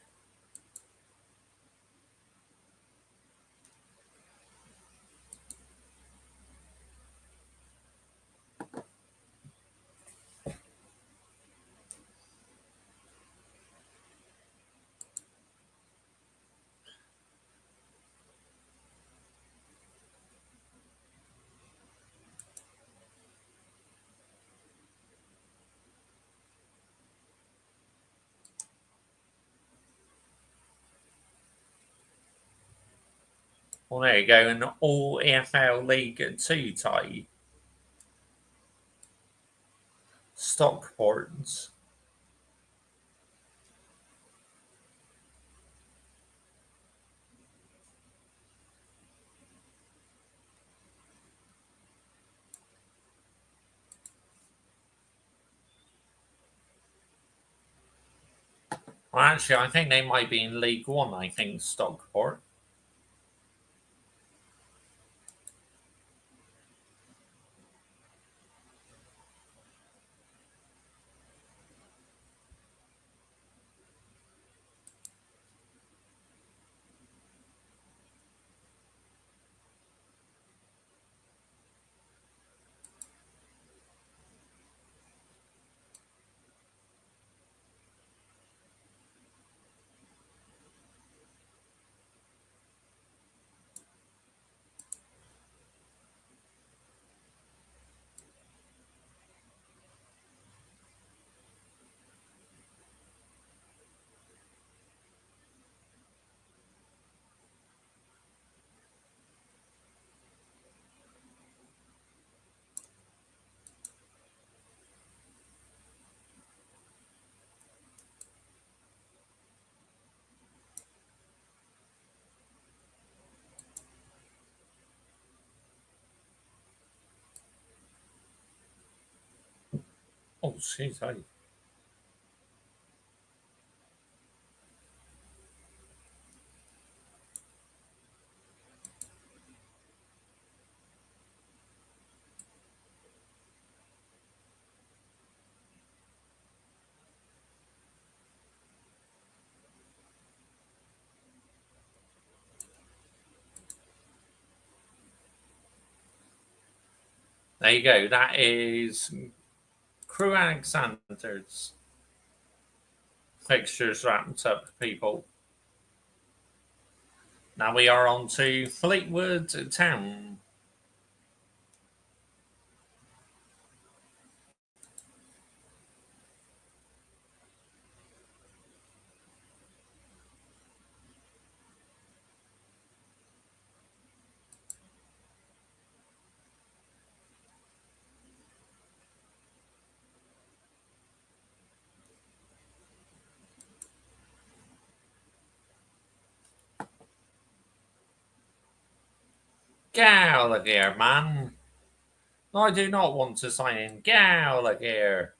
Well, there you go, an all EFL League 2 tie. Stockport. Well, actually, I think they might be in League One, I think, Stockport. Oh, jeez, hey. There you go. That is Crew Alexander's fixtures wrapped up, people. Now we are on to Fleetwood Town. Gallagher, man. I do not want to sign in Gallagher.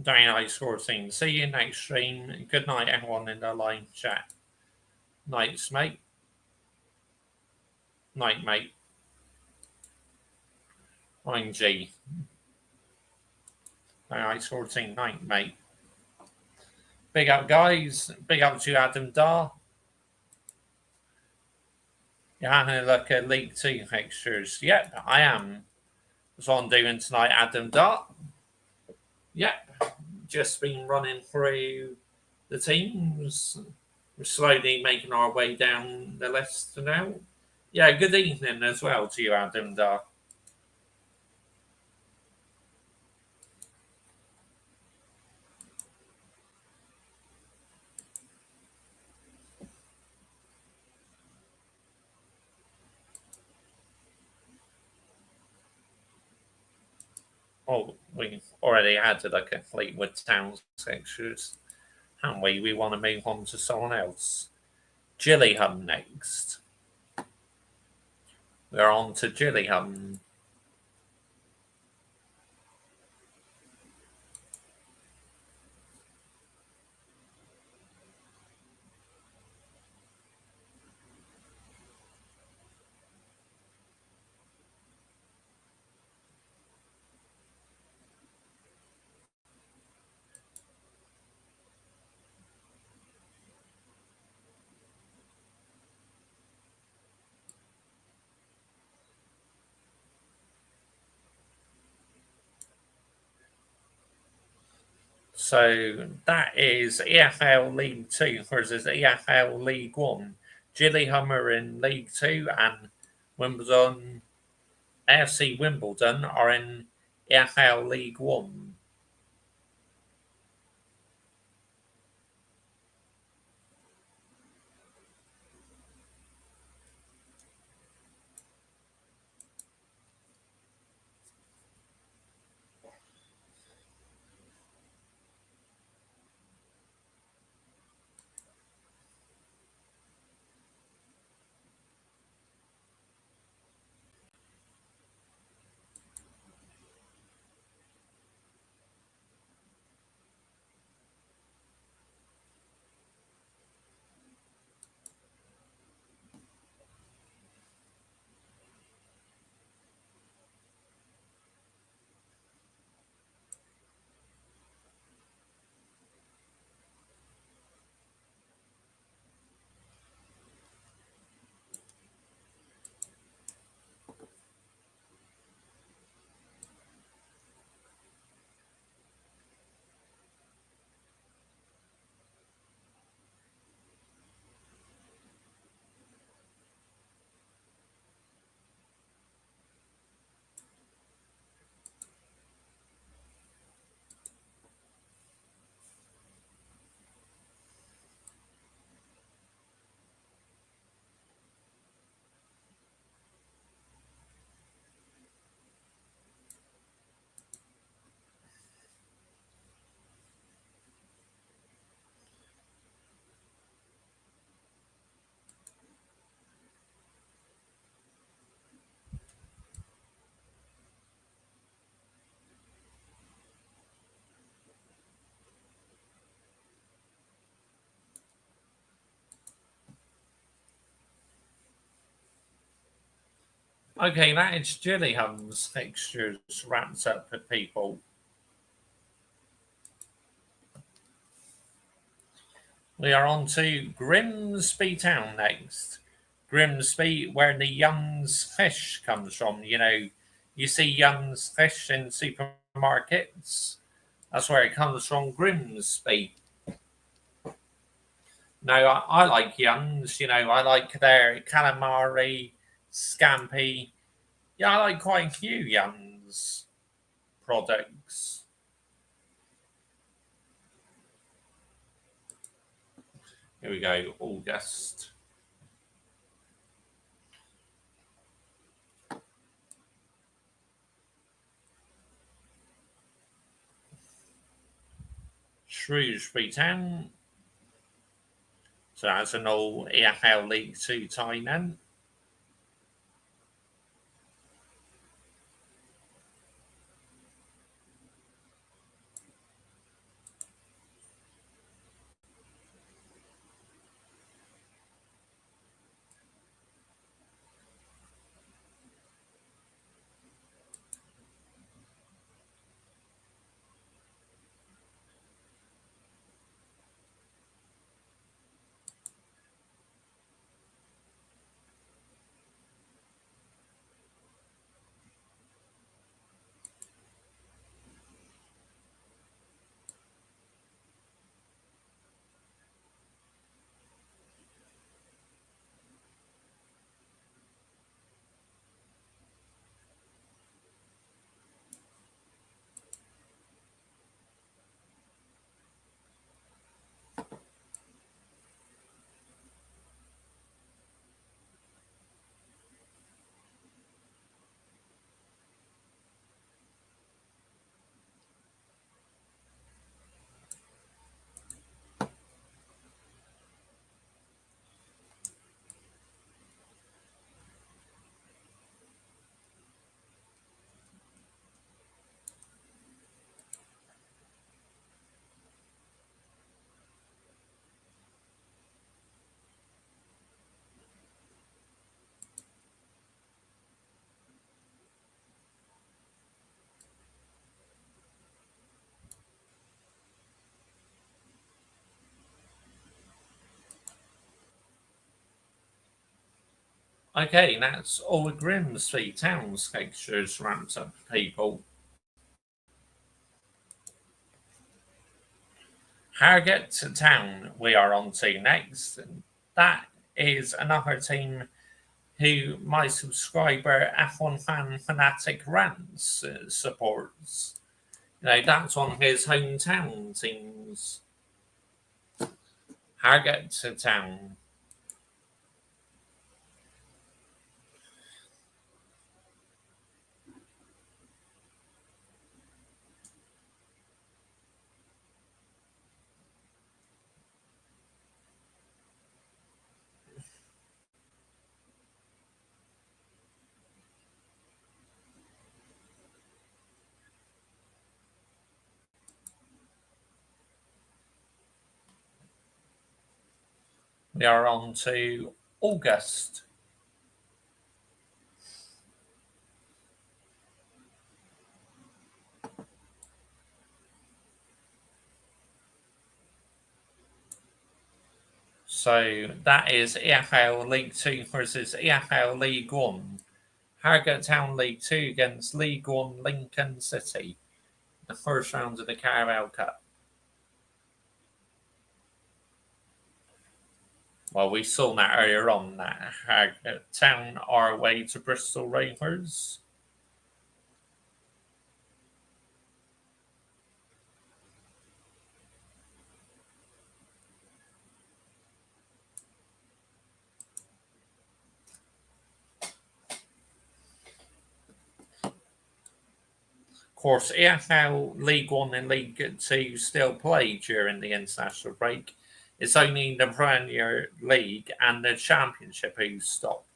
Very nice scene. See you next stream. Good night, everyone in the live chat. Nights, mate. Night, mate. I'm G. Very nice scene. Night, mate. Big up, guys. Big up to Adam Dar. You're having a look at League 2 fixtures. Yep, I am. That's what I'm doing tonight, Adam Dar. Yep. Just been running through the teams. We're slowly making our way down the list now. Yeah, good evening as well to you, Adam Dar. Oh, we've already had a look at Fleetwood Town's fixtures, haven't we? We want to move on to someone else. Gillingham next. We're on to Gillingham. So that is EFL League Two versus EFL League One. Gillingham are in League Two, and Wimbledon, AFC Wimbledon, are in EFL League One. Okay, that is Gillingham's fixtures wrapped up for people. We are on to Grimsby Town next. Grimsby, where the Young's fish comes from. You see Young's fish in supermarkets. That's where it comes from, Grimsby. Now, I like Young's. I like their calamari, scampi. Yeah, I like quite a few Young's products. Here we go, August. Shrewsbury Town. So that's an old EFL League Two tie then. Okay, that's all the Grimsby Town's fixtures wrapped up for people. Harrogate Town we are on to next. That is another team who my subscriber F1 Fan Fanatic Rants supports. That's one of his hometown teams. Harrogate Town. We are on to August. So that is EFL League 2 versus EFL League 1. Harrogate Town League 2 against League 1 Lincoln City, the first round of the Carabao Cup. Well, we saw that earlier on that Harrogate Town are away to Bristol Rovers. Of course, EFL League 1 and League 2 still play during the international break. It's only the Premier League and the Championship who stop.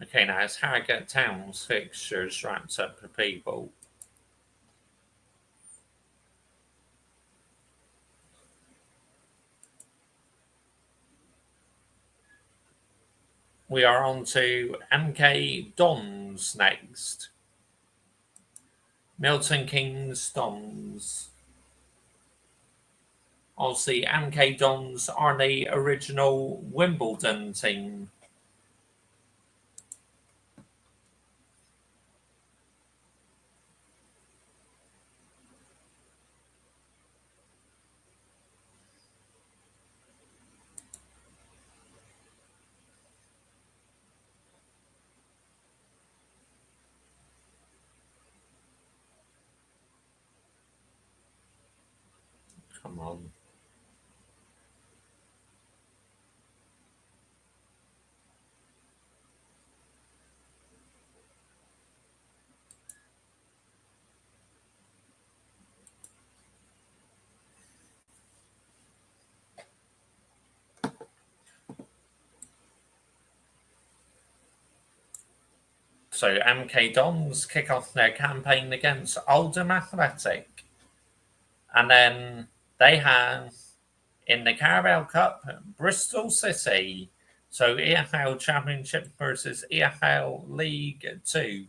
Okay, now it's Harrogate Town's fixtures wrapped up for people. We are on to MK Dons next. Milton Keynes Dons. Obviously, MK Dons are the original Wimbledon team. Come on. So MK Dons kick off their campaign against Oldham Athletic. And then they have, in the Carabao Cup, Bristol City. So EFL Championship versus EFL League 2.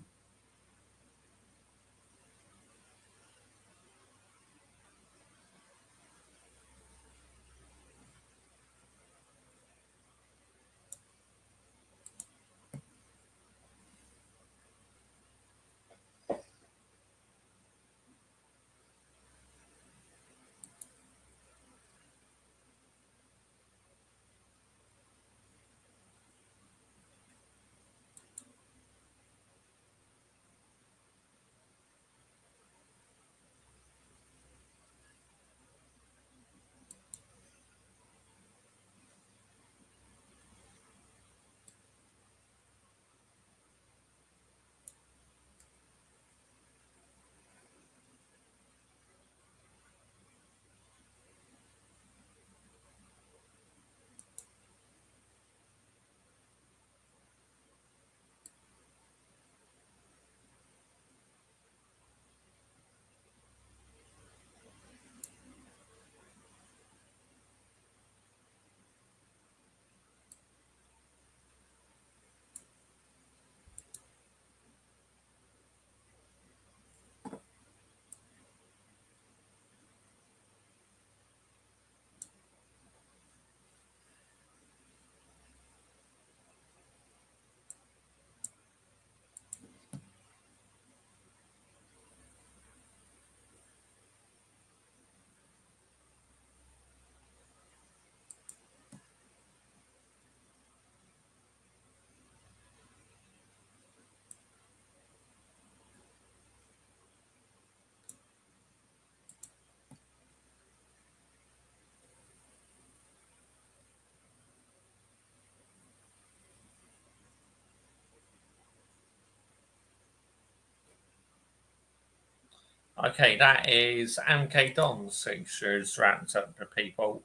Okay, that is MK Don's fixtures wrapped up for people.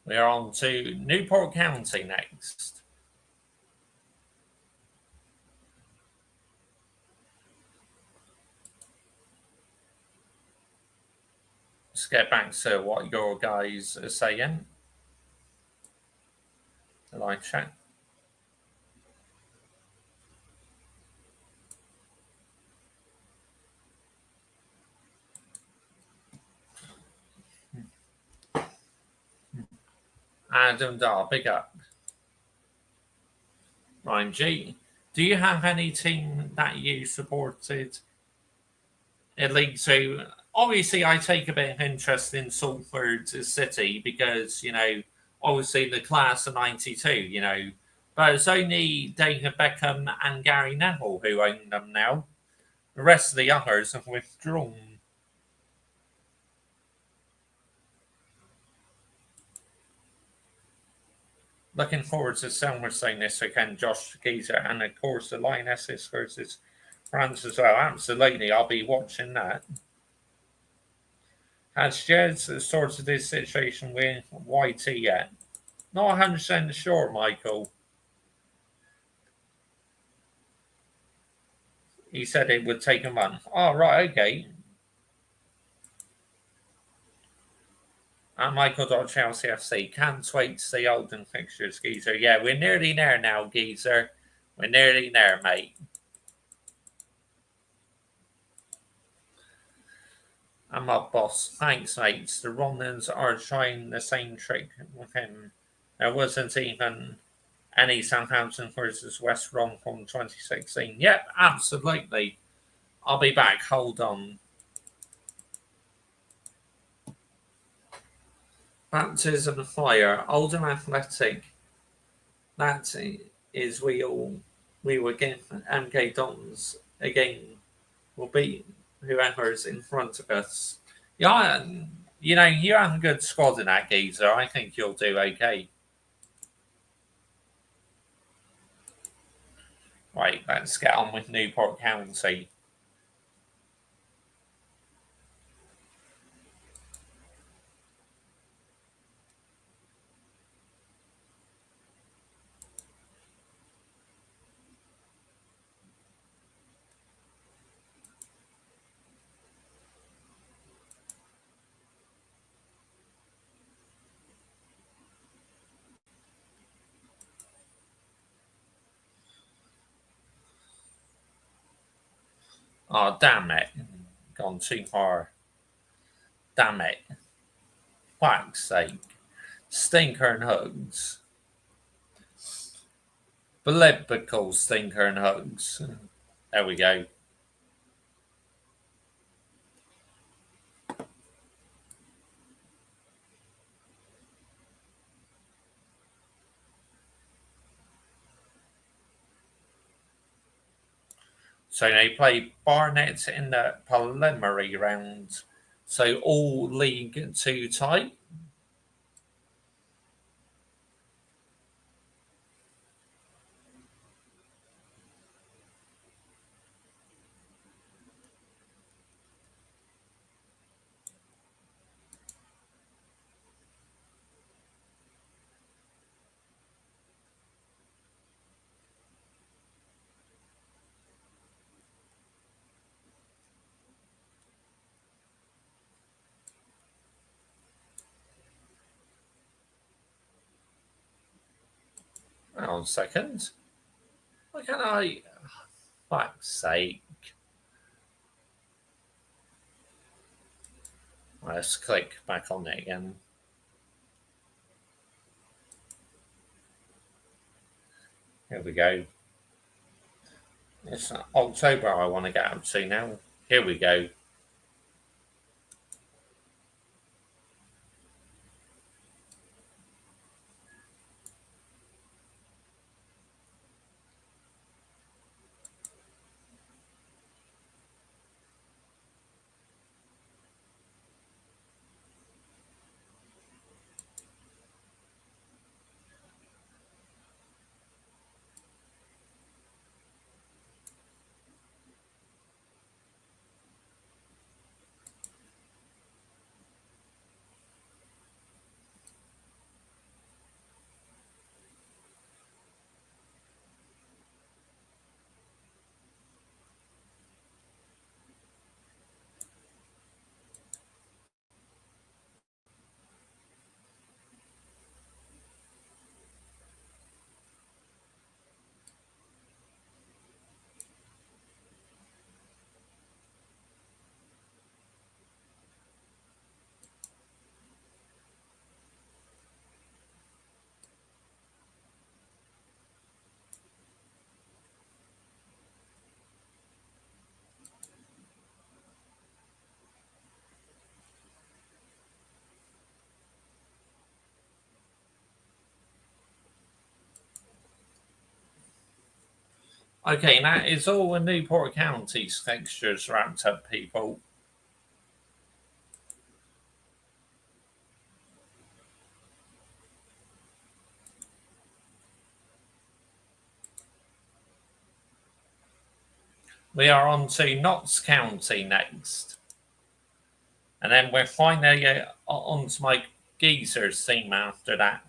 We are on to Newport County next. Let's get back to what your guys are saying. Live chat. Adam Dar, big up. Ryan G, do you have any team that you supported in League Two? Obviously, I take a bit of interest in Salford City because, obviously the class of '92, but it's only David Beckham and Gary Neville who own them now. The rest of the others have withdrawn. Looking forward to Silverstone this weekend, Josh Geezer, and of course the Lionesses versus France as well. Absolutely, I'll be watching that. Has Jed sorted his situation with YT yet? Not 100% sure, Michael. He said it would take a month. Oh, right, okay. And Michael.Chelsea FC. Can't wait to see Oldham fixtures, Geezer. Yeah, we're nearly there now, Geezer. We're nearly there, mate. I'm up, boss. Thanks, mates. The Romans are trying the same trick with him. There wasn't even any Southampton versus West Brom from 2016. Yep, absolutely. I'll be back. Hold on. Baptism of fire. Oldham Athletic. That is we will give MK Dons again. Will beat whoever's in front of us. Yeah, you have a good squad in that, Geezer. I think you'll do okay. Right, let's get on with Newport County. Oh, damn it. Gone too far. Damn it. Fuck's sake. Stinker and hugs. Biblical stinker and hugs. There we go. So they play Barnet in the preliminary round. So all League Two tight. Hang on a second. Why can't I? Fuck's sake. Let's click back on it again. Here we go. It's October I want to get up to now. Here we go. Okay, that is all the Newport County's fixtures wrapped up, people. We are on to Notts County next. And then we're finally on to my geezers team after that.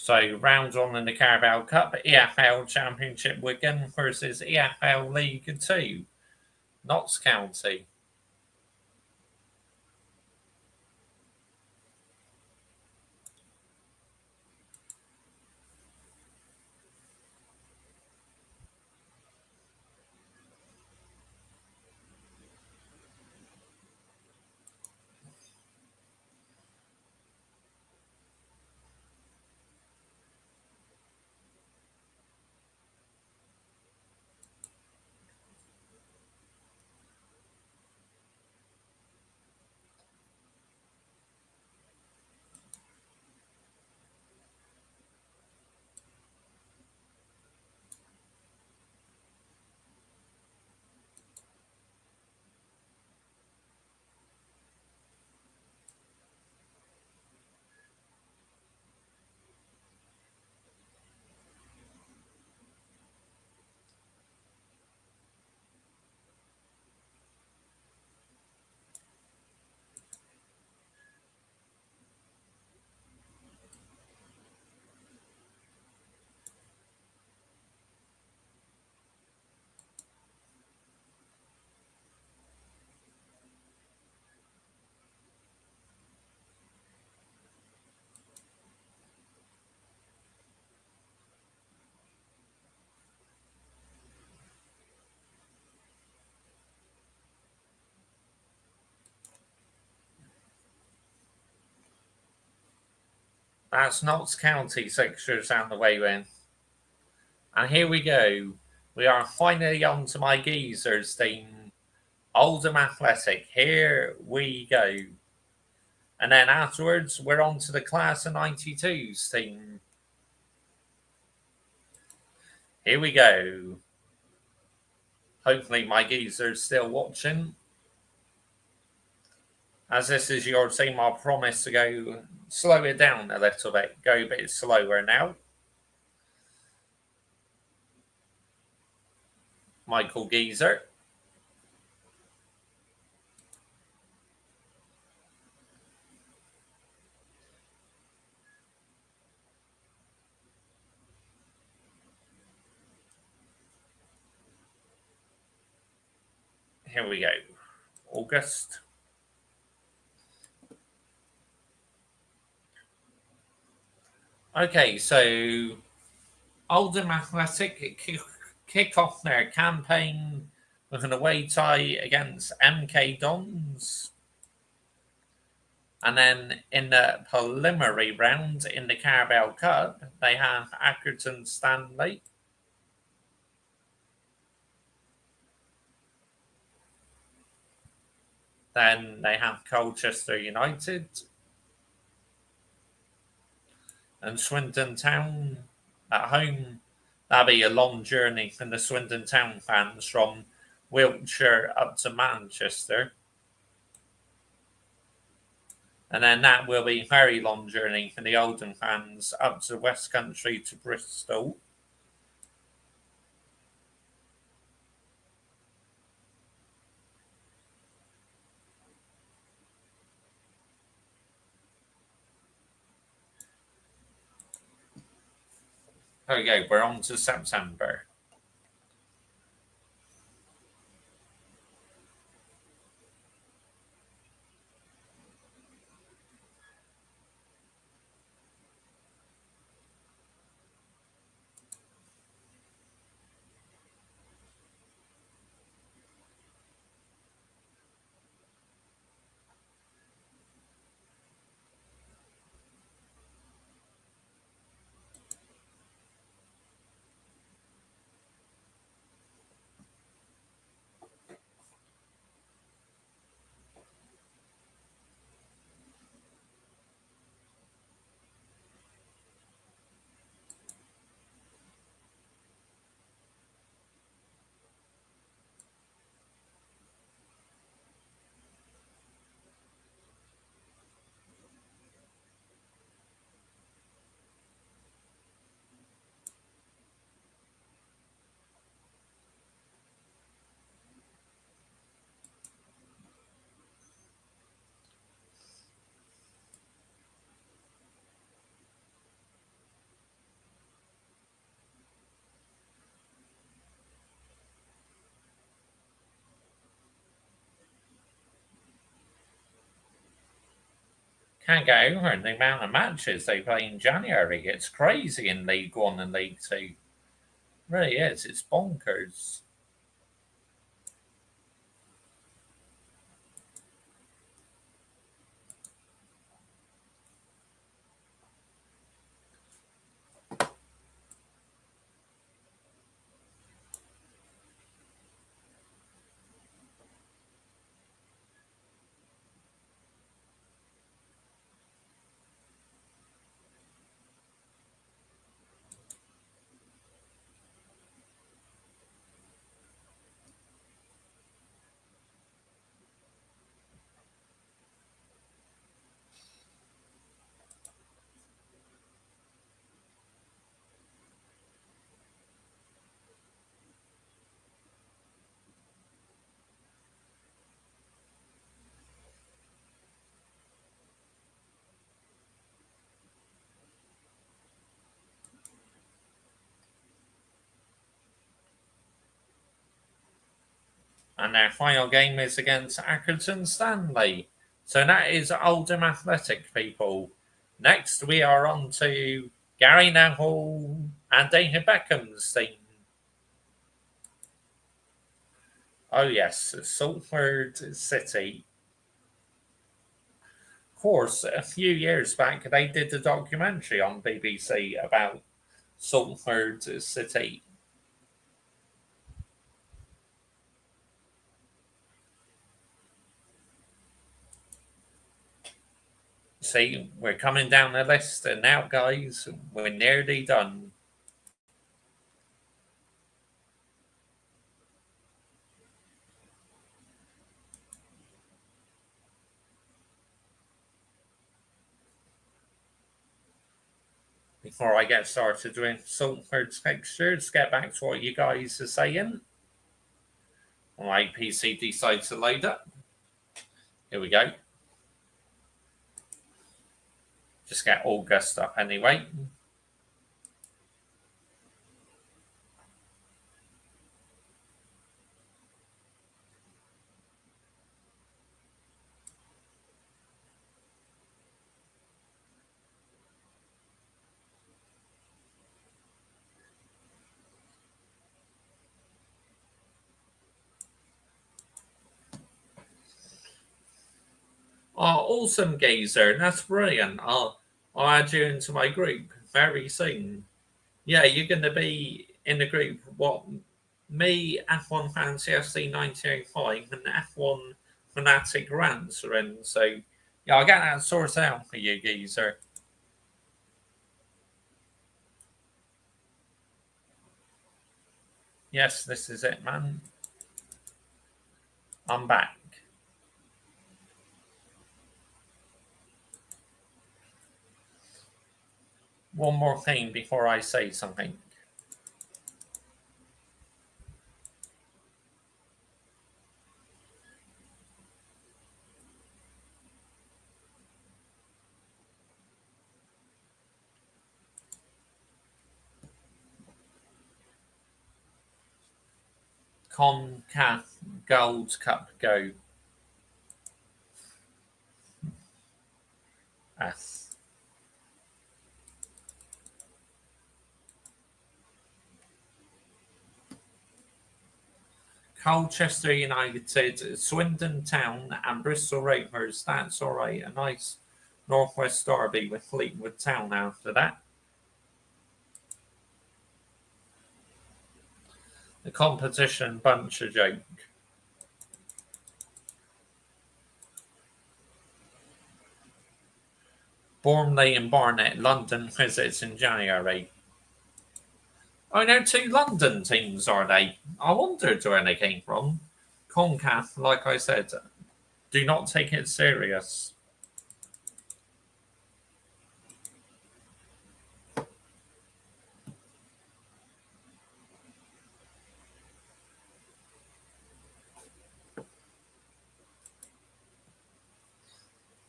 So round one in the Carabao Cup, EFL Championship Wigan versus EFL League 2, Notts County. That's Notts County fixtures out the way then. And here we go. We are finally on to my geezers team, Oldham Athletic. Here we go. And then afterwards, we're on to the Class of 92's team. Here we go. Hopefully my geezer's still watching. As this is your team, I'll promise to go slow it down a little bit. Go a bit slower now. Michael Geezer. Here we go. August. Okay, so Oldham Athletic kick off their campaign with an away tie against MK Dons. And then in the preliminary round in the Carabao Cup, they have Accrington Stanley. Then they have Colchester United and Swindon Town at home. That'll be a long journey for the Swindon Town fans from Wiltshire up to Manchester. And then that will be a very long journey for the Oldham fans up to West Country to Bristol. There we go, we're on to September. Can't get over the amount of matches they play in January. It's crazy in League One and League Two. It really is. It's bonkers. And their final game is against Accrington Stanley. So that is Oldham Athletic, people. Next, we are on to Gary Neville and David Beckham's team. Oh, yes, Salford City. Of course, a few years back, they did a documentary on BBC about Salford City. See, we're coming down the list, and now, guys, we're nearly done. Before I get started with Salford's fixtures, get back to what you guys are saying. My PC decides to load up. Here we go. Just get August up anyway. Oh, awesome, Gazer. That's brilliant. I'll add you into my group very soon. Yeah, you're going to be in the group. What? Me, F1 Fancy FC 1905, and F1 Fanatic Rants are in. So, yeah, I'll get that sorted out for you, Geezer. Yes, this is it, man. I'm back. One more thing before I say something. CONCACAF Gold Cup Go. S. Colchester United, Swindon Town, and Bristol Rovers. That's all right. A nice Northwest derby with Fleetwood Town after that. The competition bunch a joke. Bournemouth and Barnet, London visits in January. Oh, no, two London teams, are they? I wondered where they came from. CONCACAF, like I said, do not take it serious.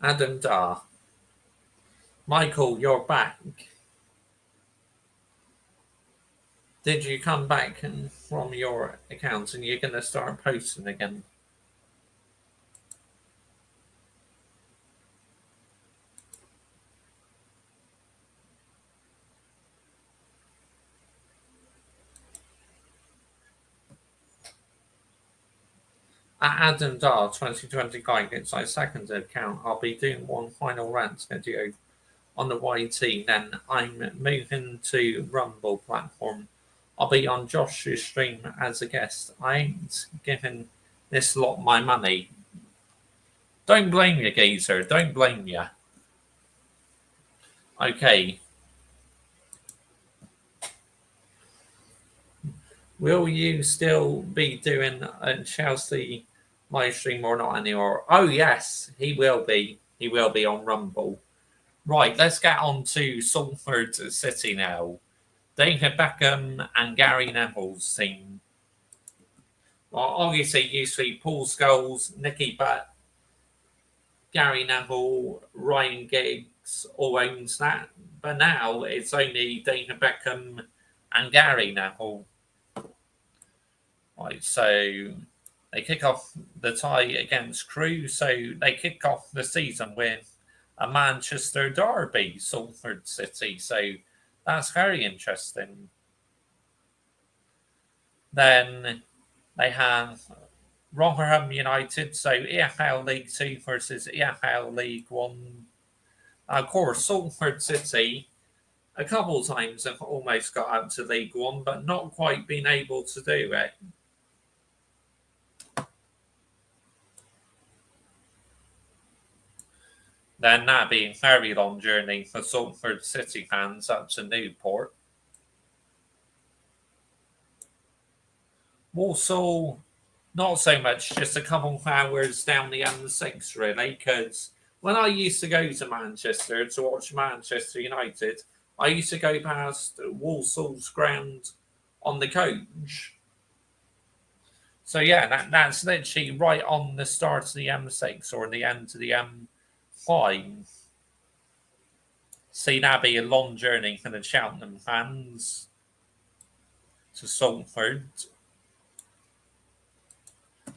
Adam Dar. Michael, you're back. Did you come back from your account and you're going to start posting again? At Adam Dar 2025, it's my second account. I'll be doing one final rant video on the YT, then I'm moving to Rumble platform. I'll be on Josh's stream as a guest. I ain't giving this lot my money. Don't blame you, geezer. Don't blame you. Okay. Will you still be doing a Chelsea live stream or not anymore? Oh, yes, he will be. He will be on Rumble. Right, let's get on to Salford City now. David Beckham and Gary Neville's team. Well, obviously, it used to be Paul Scholes, Nicky Butt, Gary Neville, Ryan Giggs all owns that. But now it's only David Beckham and Gary Neville. Right, so they kick off the tie against Crewe. So they kick off the season with a Manchester derby, Salford City. So that's very interesting. Then they have Rotherham United, so EFL League 2 versus EFL League 1. Of course, Salford City a couple of times have almost got up to League 1, but not quite been able to do it. Then that'd be a very long journey for Salford City fans up to Newport. Walsall, not so much, just a couple of hours down the M6, really, because when I used to go to Manchester to watch Manchester United, I used to go past Walsall's ground on the coach. So, yeah, that's literally right on the start of the M6 or the end of the M5. See, that'd be a long journey for the Cheltenham fans to Salford.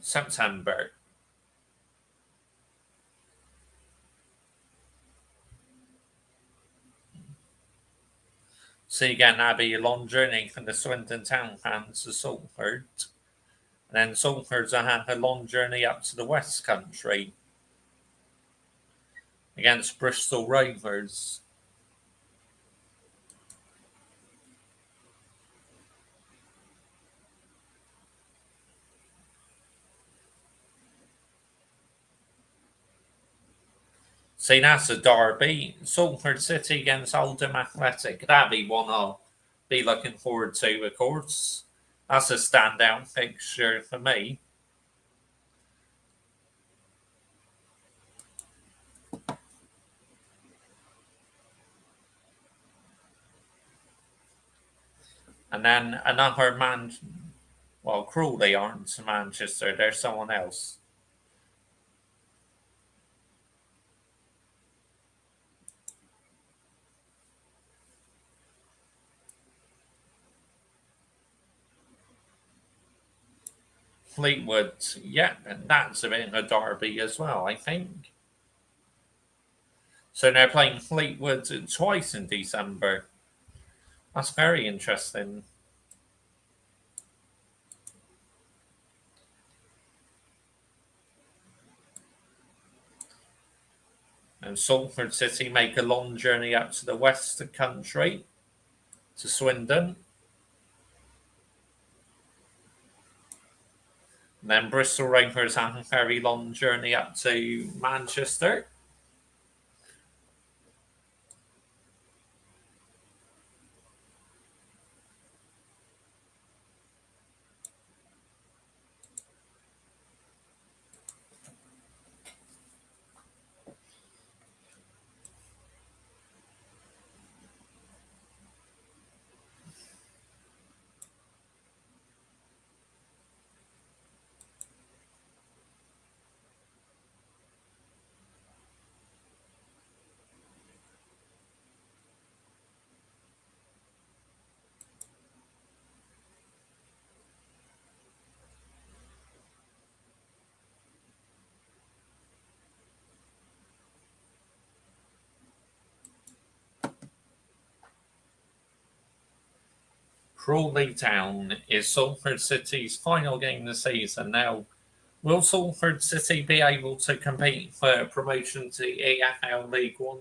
September. So again, that'd be a long journey from the Swindon Town fans to Salford. And then Salford's have a long journey up to the West Country against Bristol Rovers. See, that's a derby. Salford City against Oldham Athletic. That'd be one I'll be looking forward to, of course. That's a standout fixture for me. And then another Crawley aren't Manchester, they're someone else. Fleetwood, yeah, and that's a bit of a derby as well, I think. So they're playing Fleetwood twice in December. That's very interesting. And Salford City make a long journey up to the West Country, to Swindon. And then Bristol Rovers have a very long journey up to Manchester. Crawley Town is Salford City's final game of the season. Now, Will Salford City be able to compete for promotion to EFL League One?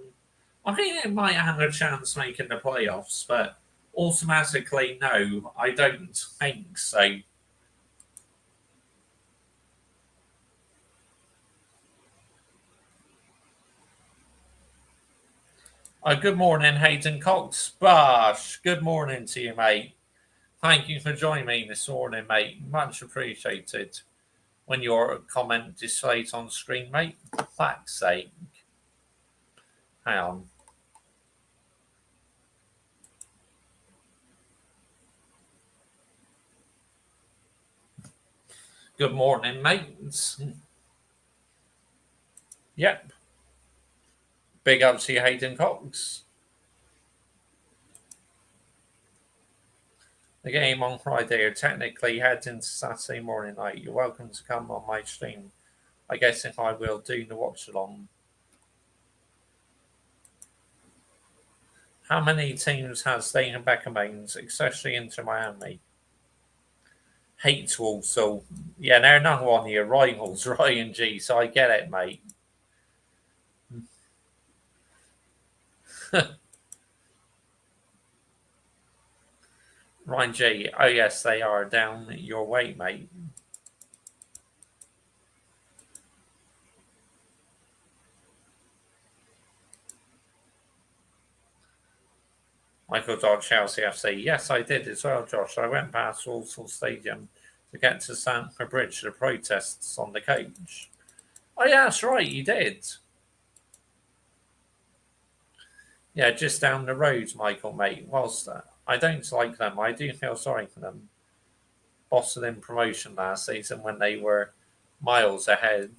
I think it might have a chance making the playoffs, but automatically, no, I don't think so. Good morning, Hayden Cox. Bosh, good morning to you, mate. Thank you for joining me this morning, mate. Much appreciated. When your comment displays on screen, mate, for fuck's sake. Hang on. Good morning, mates. Yep. Big up to you, Hayden Cox. The game on Friday are technically heading to Saturday morning night. You're welcome to come on my stream. I guess if I will do the watch along. How many teams has Dayton Beckham owns, especially Inter Miami? Hates Walsall. Yeah, they're not one of your rivals, Ryan G, so I get it, mate. Ryan G, oh yes, they are down your way, mate. Michael Dodd, Chelsea FC. Yes, I did as well, Josh. I went past Walsall Stadium to get to Stamford Bridge to the protests on the coach. Oh, yeah, that's right, you did. Yeah, just down the road, Michael, mate. Whilst I don't like them, I do feel sorry for them. Boston in promotion last season when they were miles ahead.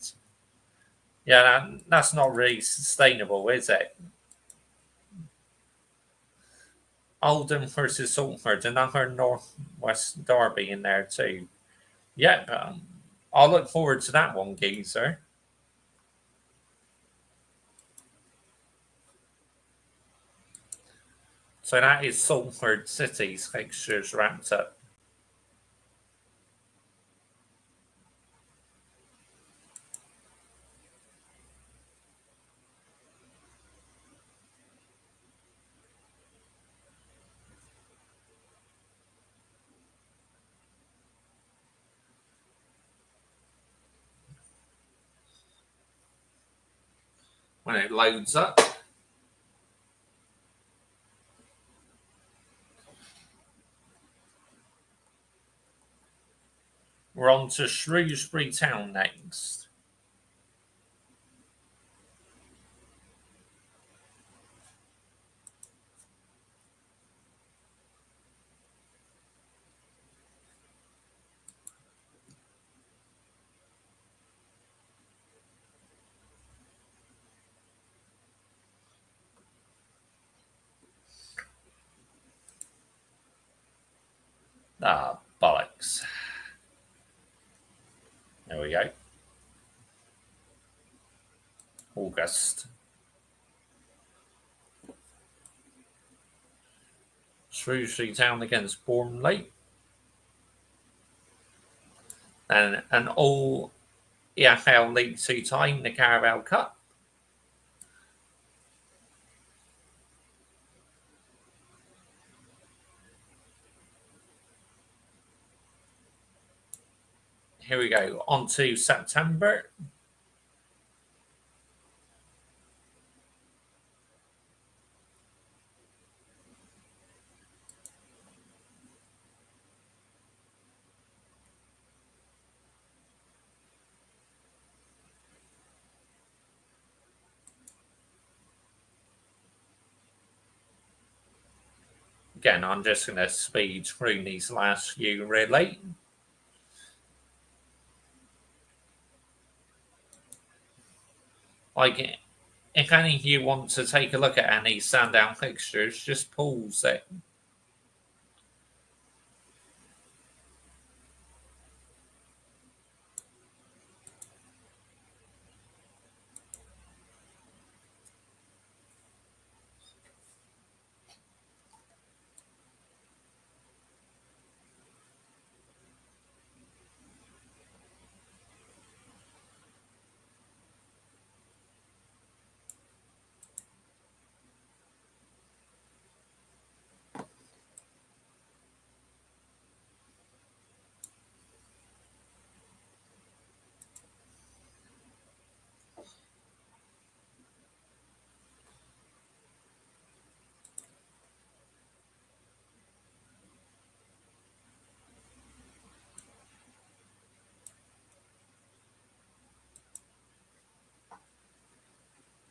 Yeah, that's not really sustainable, is it? Oldham versus Salford, another Northwest derby in there too. Yep, I'll look forward to that one, geezer. So that is Salford City's fixtures wrapped up. When it loads up, we're on to Shrewsbury Town next. Ah, bollocks. There we go. August. Shrewsbury Town against Bournemouth. And an all EFL League Two tie in the Carabao Cup. Here we go. On to September. Again, I'm just going to speed through these last few really. Like, if any of you want to take a look at any standout fixtures, just pause it.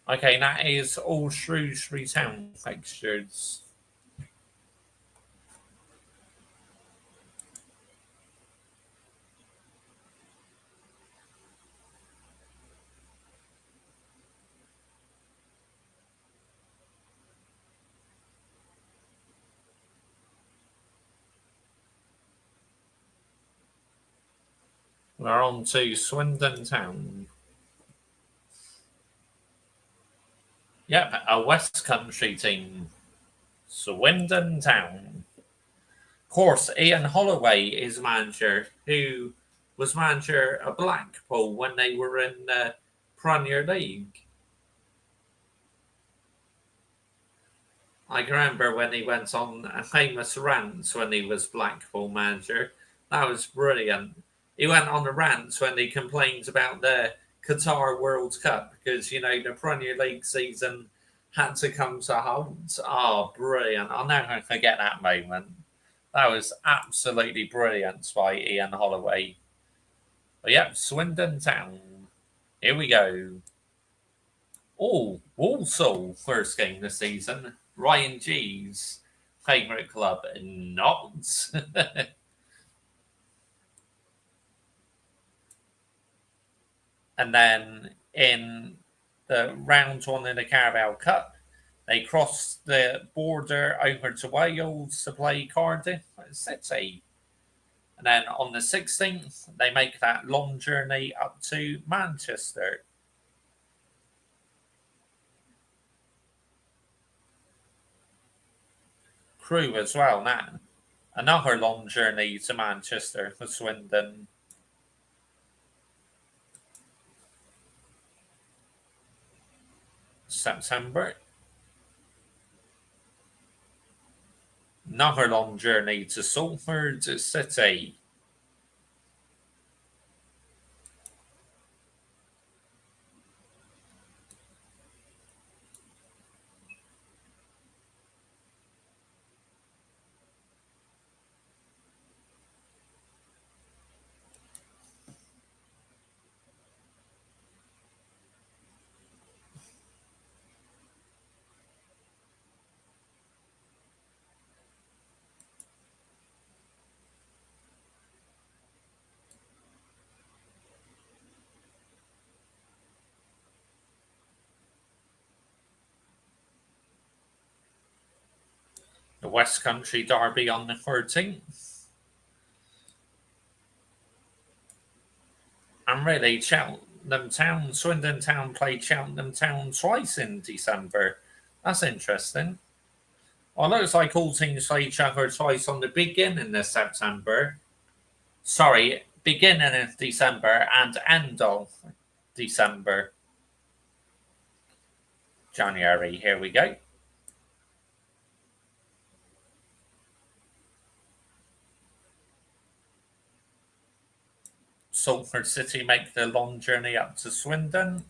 Okay, that is all Shrewsbury Town fixtures. We're on to Swindon Town. Yep, a West Country team. Swindon Town. Of course, Ian Holloway is manager, who was manager of Blackpool when they were in the Premier League. I can remember when he went on a famous rant when he was Blackpool manager. That was brilliant. He went on a rant when he complained about the Qatar World Cup because, the Premier League season had to come to a halt. Oh, brilliant. I'll never forget that moment. That was absolutely brilliant by Ian Holloway. But yep, Swindon Town. Here we go. Oh, Walsall, first game this season. Ryan G's favourite club, not. And then in the round one in the Carabao Cup, they crossed the border over to Wales to play Cardiff City. And then on the 16th, they make that long journey up to Manchester. Crew as well now. Another long journey to Manchester for Swindon. September. Another long journey to Salford City. The West Country Derby on the 13th. And really, Cheltenham Town, Swindon Town played Cheltenham Town twice in December. That's interesting. Well, it looks like all teams play each other twice on the beginning of September. Sorry, beginning of December and end of December. January, here we go. Salford City make the long journey up to Swindon.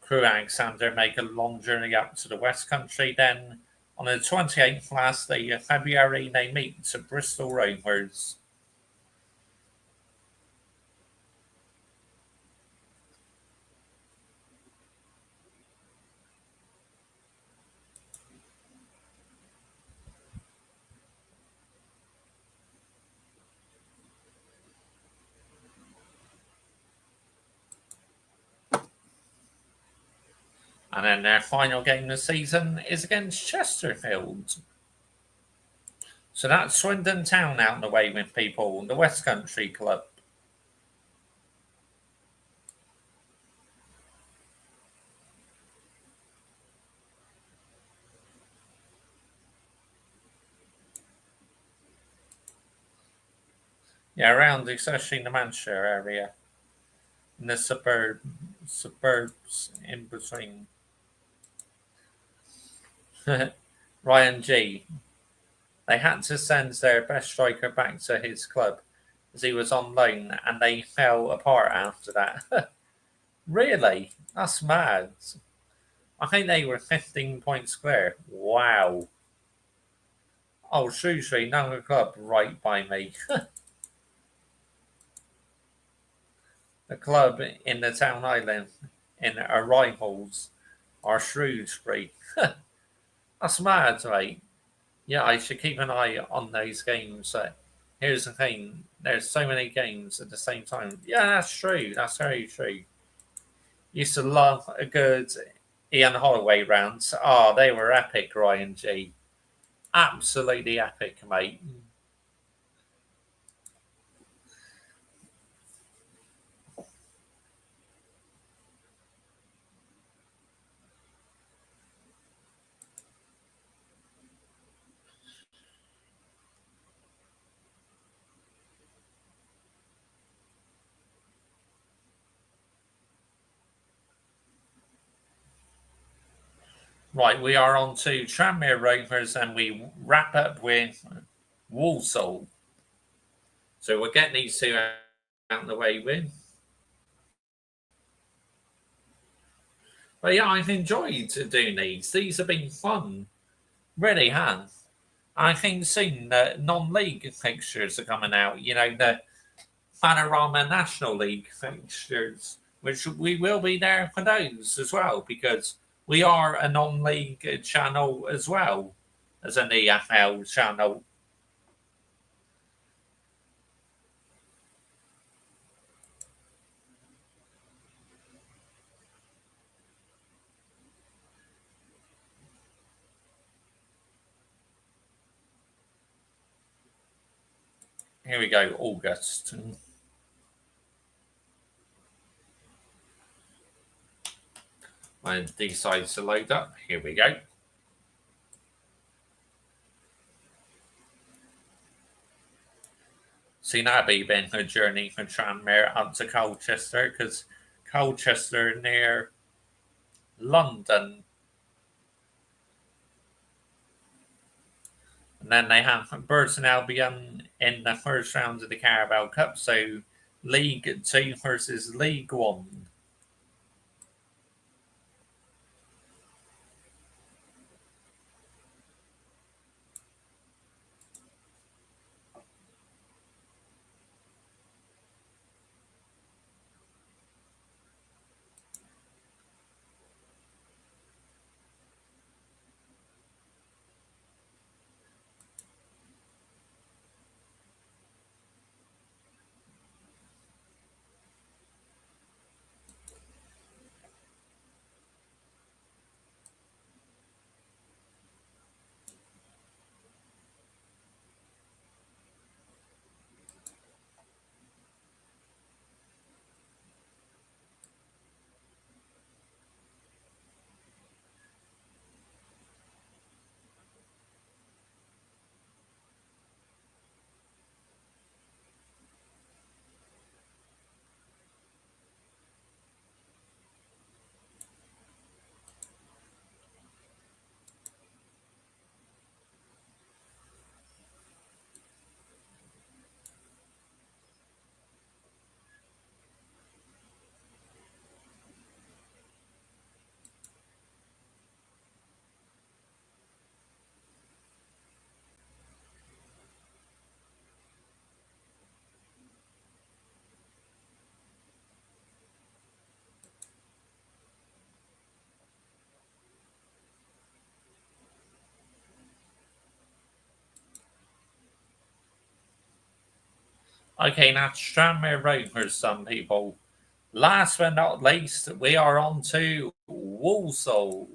Crew Alexander make a long journey up to the West Country. Then on the 28th, last day of February, they meet to Bristol Rovers. And then their final game this season is against Chesterfield. So that's Swindon Town out and away with people, the West Country club. Yeah, around especially in the Manchester area. In the suburbs in between. Ryan G. They had to send their best striker back to his club. as he was on loan, and they fell apart after that. Really? That's mad. I think they were 15 points clear. Wow. Oh, Shrewsbury, another club right by me. The club in the town island in our rivals are Shrewsbury. That's mad, mate. Yeah, I should keep an eye on those games. Here's the thing: there's so many games at the same time. Yeah, that's true. That's very true. Used to love a good Ian Holloway rounds. Oh, they were epic, Ryan G. Absolutely epic, mate. Right, we are on to Tranmere Rovers, and we wrap up with Walsall. So we're getting these two out of the way with. But yeah, I've enjoyed doing these. These have been fun. Really have. I think soon non-league fixtures are coming out. You know, the Panorama National League fixtures, which we will be there for those as well, because we are a non-league channel as well as an EFL channel. Here we go, August. When it decides to load up, here we go. See, that'd be been a journey from Tranmere up to Colchester, because Colchester near London. And then they have Burton Albion in the first round of the Carabao Cup. So League Two versus League One. Okay, now Tranmere Rovers, some people. Last but not least, we are on to Walsall.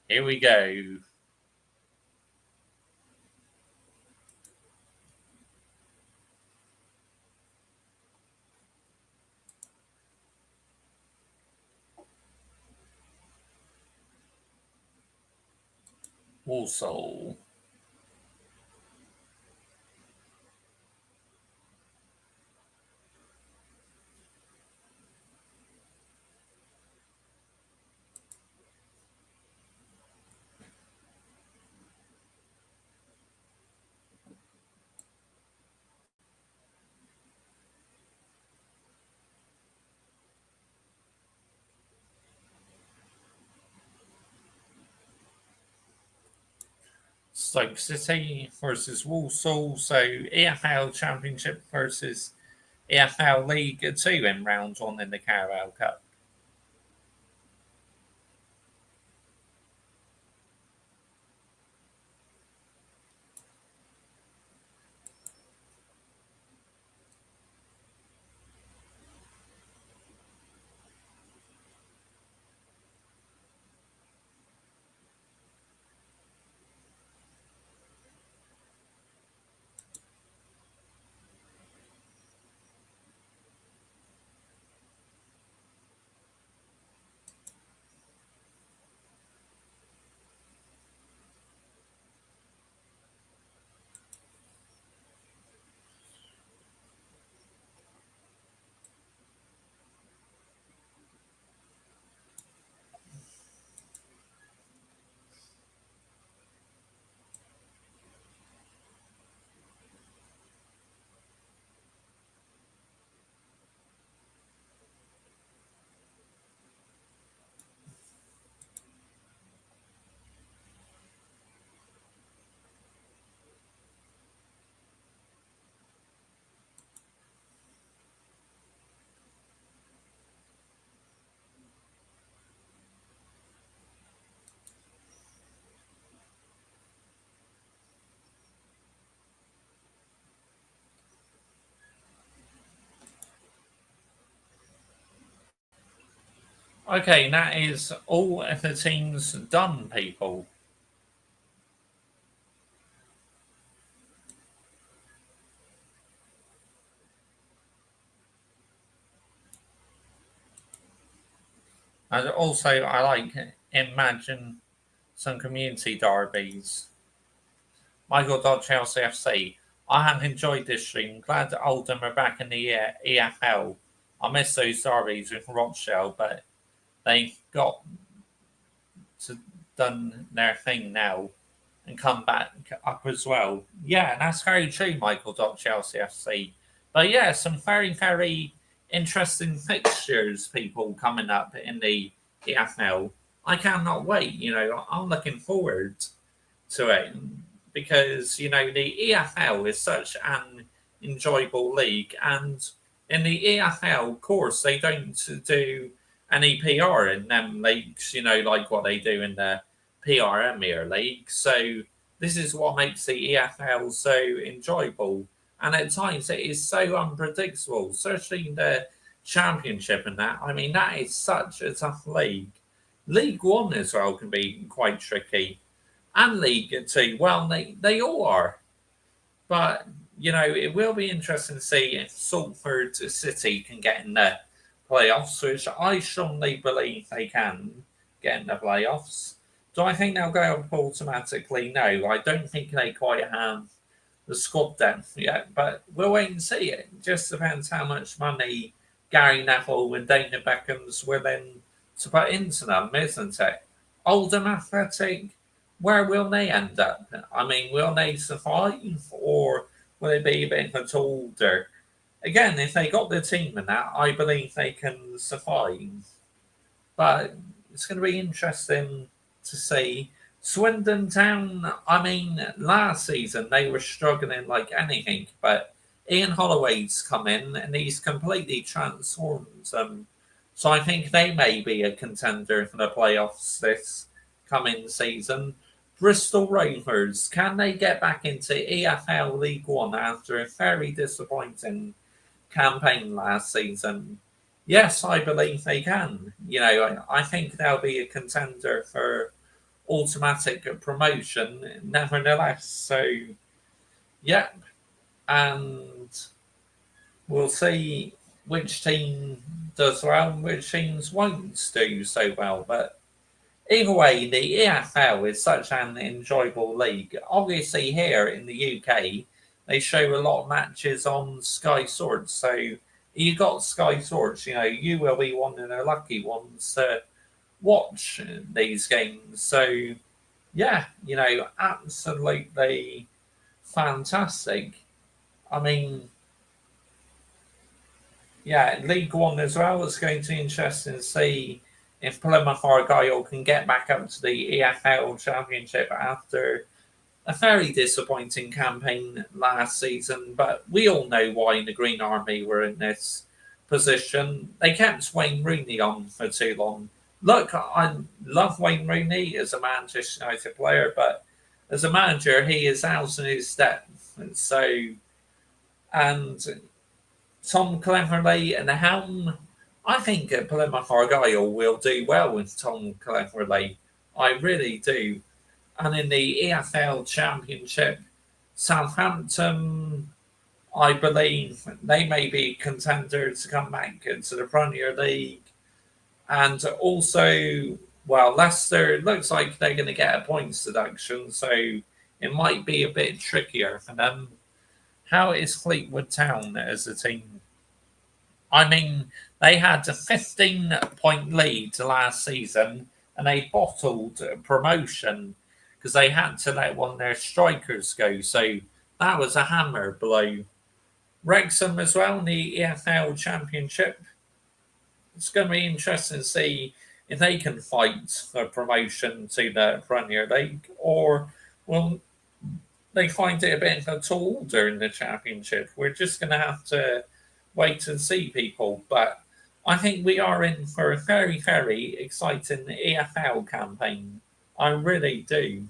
Here we go. Walsall. Stoke City versus Walsall. So EFL Championship versus EFL League Two in round one in the Carabao Cup. Okay, that is all of the teams done, people. And also, I like imagine some community derbies. Michael Dodd, Chelsea FC. I have enjoyed this stream. Glad that Oldham are back in the EFL. I miss those derbies with Rochdale, but they got to done their thing now and come back up as well. Yeah, that's very true, Michael Dodd, Chelsea FC. But yeah, some very, very interesting fixtures, people coming up in the EFL. I cannot wait. I'm looking forward to it because the EFL is such an enjoyable league, and in the EFL, of course, they don't do any PR in them leagues. Like what they do in the PR Emir League. So this is what makes the EFL so enjoyable, and at times it is so unpredictable, especially in the Championship and that. I mean, that is such a tough league. League One as well can be quite tricky, and League Two. Well, they all are, but it will be interesting to see if Salford City can get in the playoffs, which I strongly believe they can get in the playoffs. Do I think they'll go up automatically? No, I don't think they quite have the squad depth yet, but we'll wait and see. It just depends how much money Gary Neville and Dana Beckham's willing to put into them, isn't it? Oldham Athletic, where will they end up? I mean, will they survive, or will it be a bit of a older? Again, if they got the team in that, I believe they can survive. But it's going to be interesting to see. Swindon Town, I mean, last season they were struggling like anything, but Ian Holloway's come in and he's completely transformed them. So I think they may be a contender for the playoffs this coming season. Bristol Rovers, can they get back into EFL League One after a very disappointing campaign last season? Yes, I believe they can. I think they'll be a contender for automatic promotion, nevertheless. So, yeah, and we'll see which team does well and which teams won't do so well. But either way, the EFL is such an enjoyable league. Obviously, here in the UK, they show a lot of matches on Sky Sports. So you got Sky Sports, you will be one of the lucky ones to watch these games. So yeah, absolutely fantastic. I mean, yeah, League One as well. It's going to be interesting to see if Plymouth Argyle can get back up to the EFL Championship after a very disappointing campaign last season, but we all know why the Green Army were in this position. They kept Wayne Rooney on for too long. Look, I love Wayne Rooney as a Manchester United player, but as a manager, he is out in his depth. And Tom Cleverley and the helm, I think Plymouth Argyle will do well with Tom Cleverley. I really do. And in the EFL Championship, Southampton, I believe they may be contenders to come back into the Premier League. And also, well, Leicester looks like they're going to get a points deduction, so it might be a bit trickier for them. How is Fleetwood Town as a team? I mean, they had a 15-point lead last season and they bottled promotion because they had to let one of their strikers go. So that was a hammer blow. Wrexham as well in the EFL Championship. It's going to be interesting to see if they can fight for promotion to the Premier League, or will they find it a bit of a tall during the Championship. We're just going to have to wait and see, people. But I think we are in for a very, very exciting EFL campaign. I really do.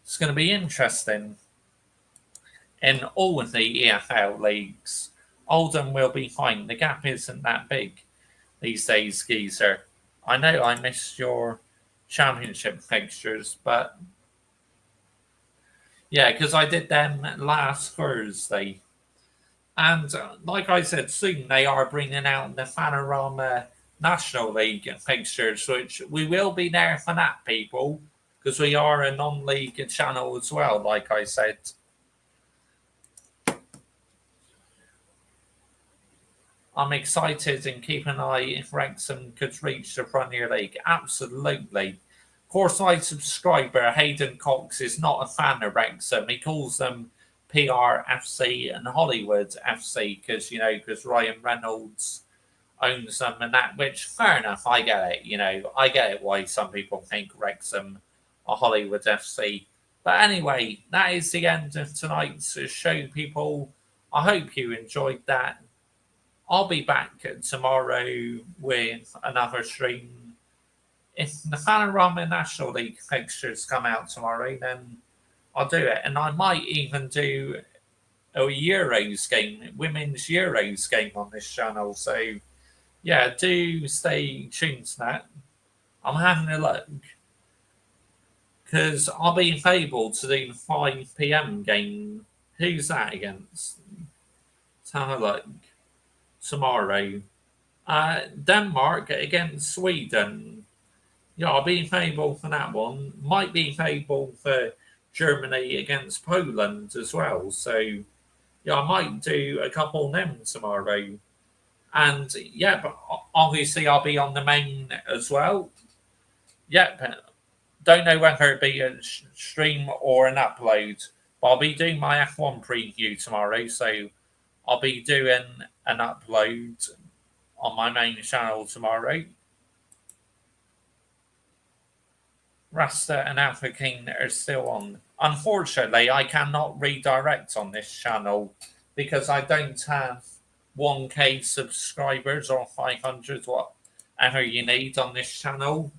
It's going to be interesting in all of the EFL leagues. Oldham will be fine. The gap isn't that big these days, Geezer. I know I missed your Championship fixtures, but yeah, because I did them last Thursday. And like I said, soon they are bringing out the Panorama National League fixtures, which we will be there for that, people, because we are a non-league channel as well, like I said. I'm excited and keep an eye if Wrexham could reach the Premier League. Absolutely. Of course, my subscriber, Hayden Cox, is not a fan of Wrexham. He calls them PRFC and Hollywood FC because Ryan Reynolds owns them and that, which, fair enough, I get it. I get it why some people think Wrexham are Hollywood FC. But anyway, that is the end of tonight's show, people. I hope you enjoyed that. I'll be back tomorrow with another stream. If the Panorama National League fixtures come out tomorrow, then I'll do it. And I might even do a Euros game, women's Euros game on this channel. So, yeah, do stay tuned to that. I'm having a look. Because I'll be able to do the 5 p.m. game. Who's that against? Let's have a look. Tomorrow. Denmark against Sweden. Yeah, I'll be able for that one. Might be able for Germany against Poland as well. So, yeah, I might do a couple of them tomorrow. And, yeah, but obviously I'll be on the main as well. Yeah, don't know whether it be a stream or an upload. But I'll be doing my F1 preview tomorrow. So, I'll be doing an upload on my main channel tomorrow. Rasta and Alpha King are still on. Unfortunately, I cannot redirect on this channel because I don't have 1K subscribers or 500, whatever you need on this channel.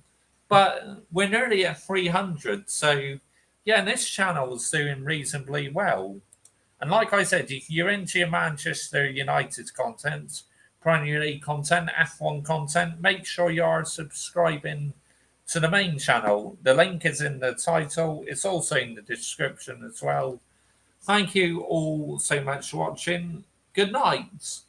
But we're nearly at 300. So, yeah, this channel is doing reasonably well. And like I said, if you're into your Manchester United content, Premier League content, F1 content, make sure you are subscribing to the main channel. The link is in the title. It's also in the description as well. Thank you all so much for watching. Good night.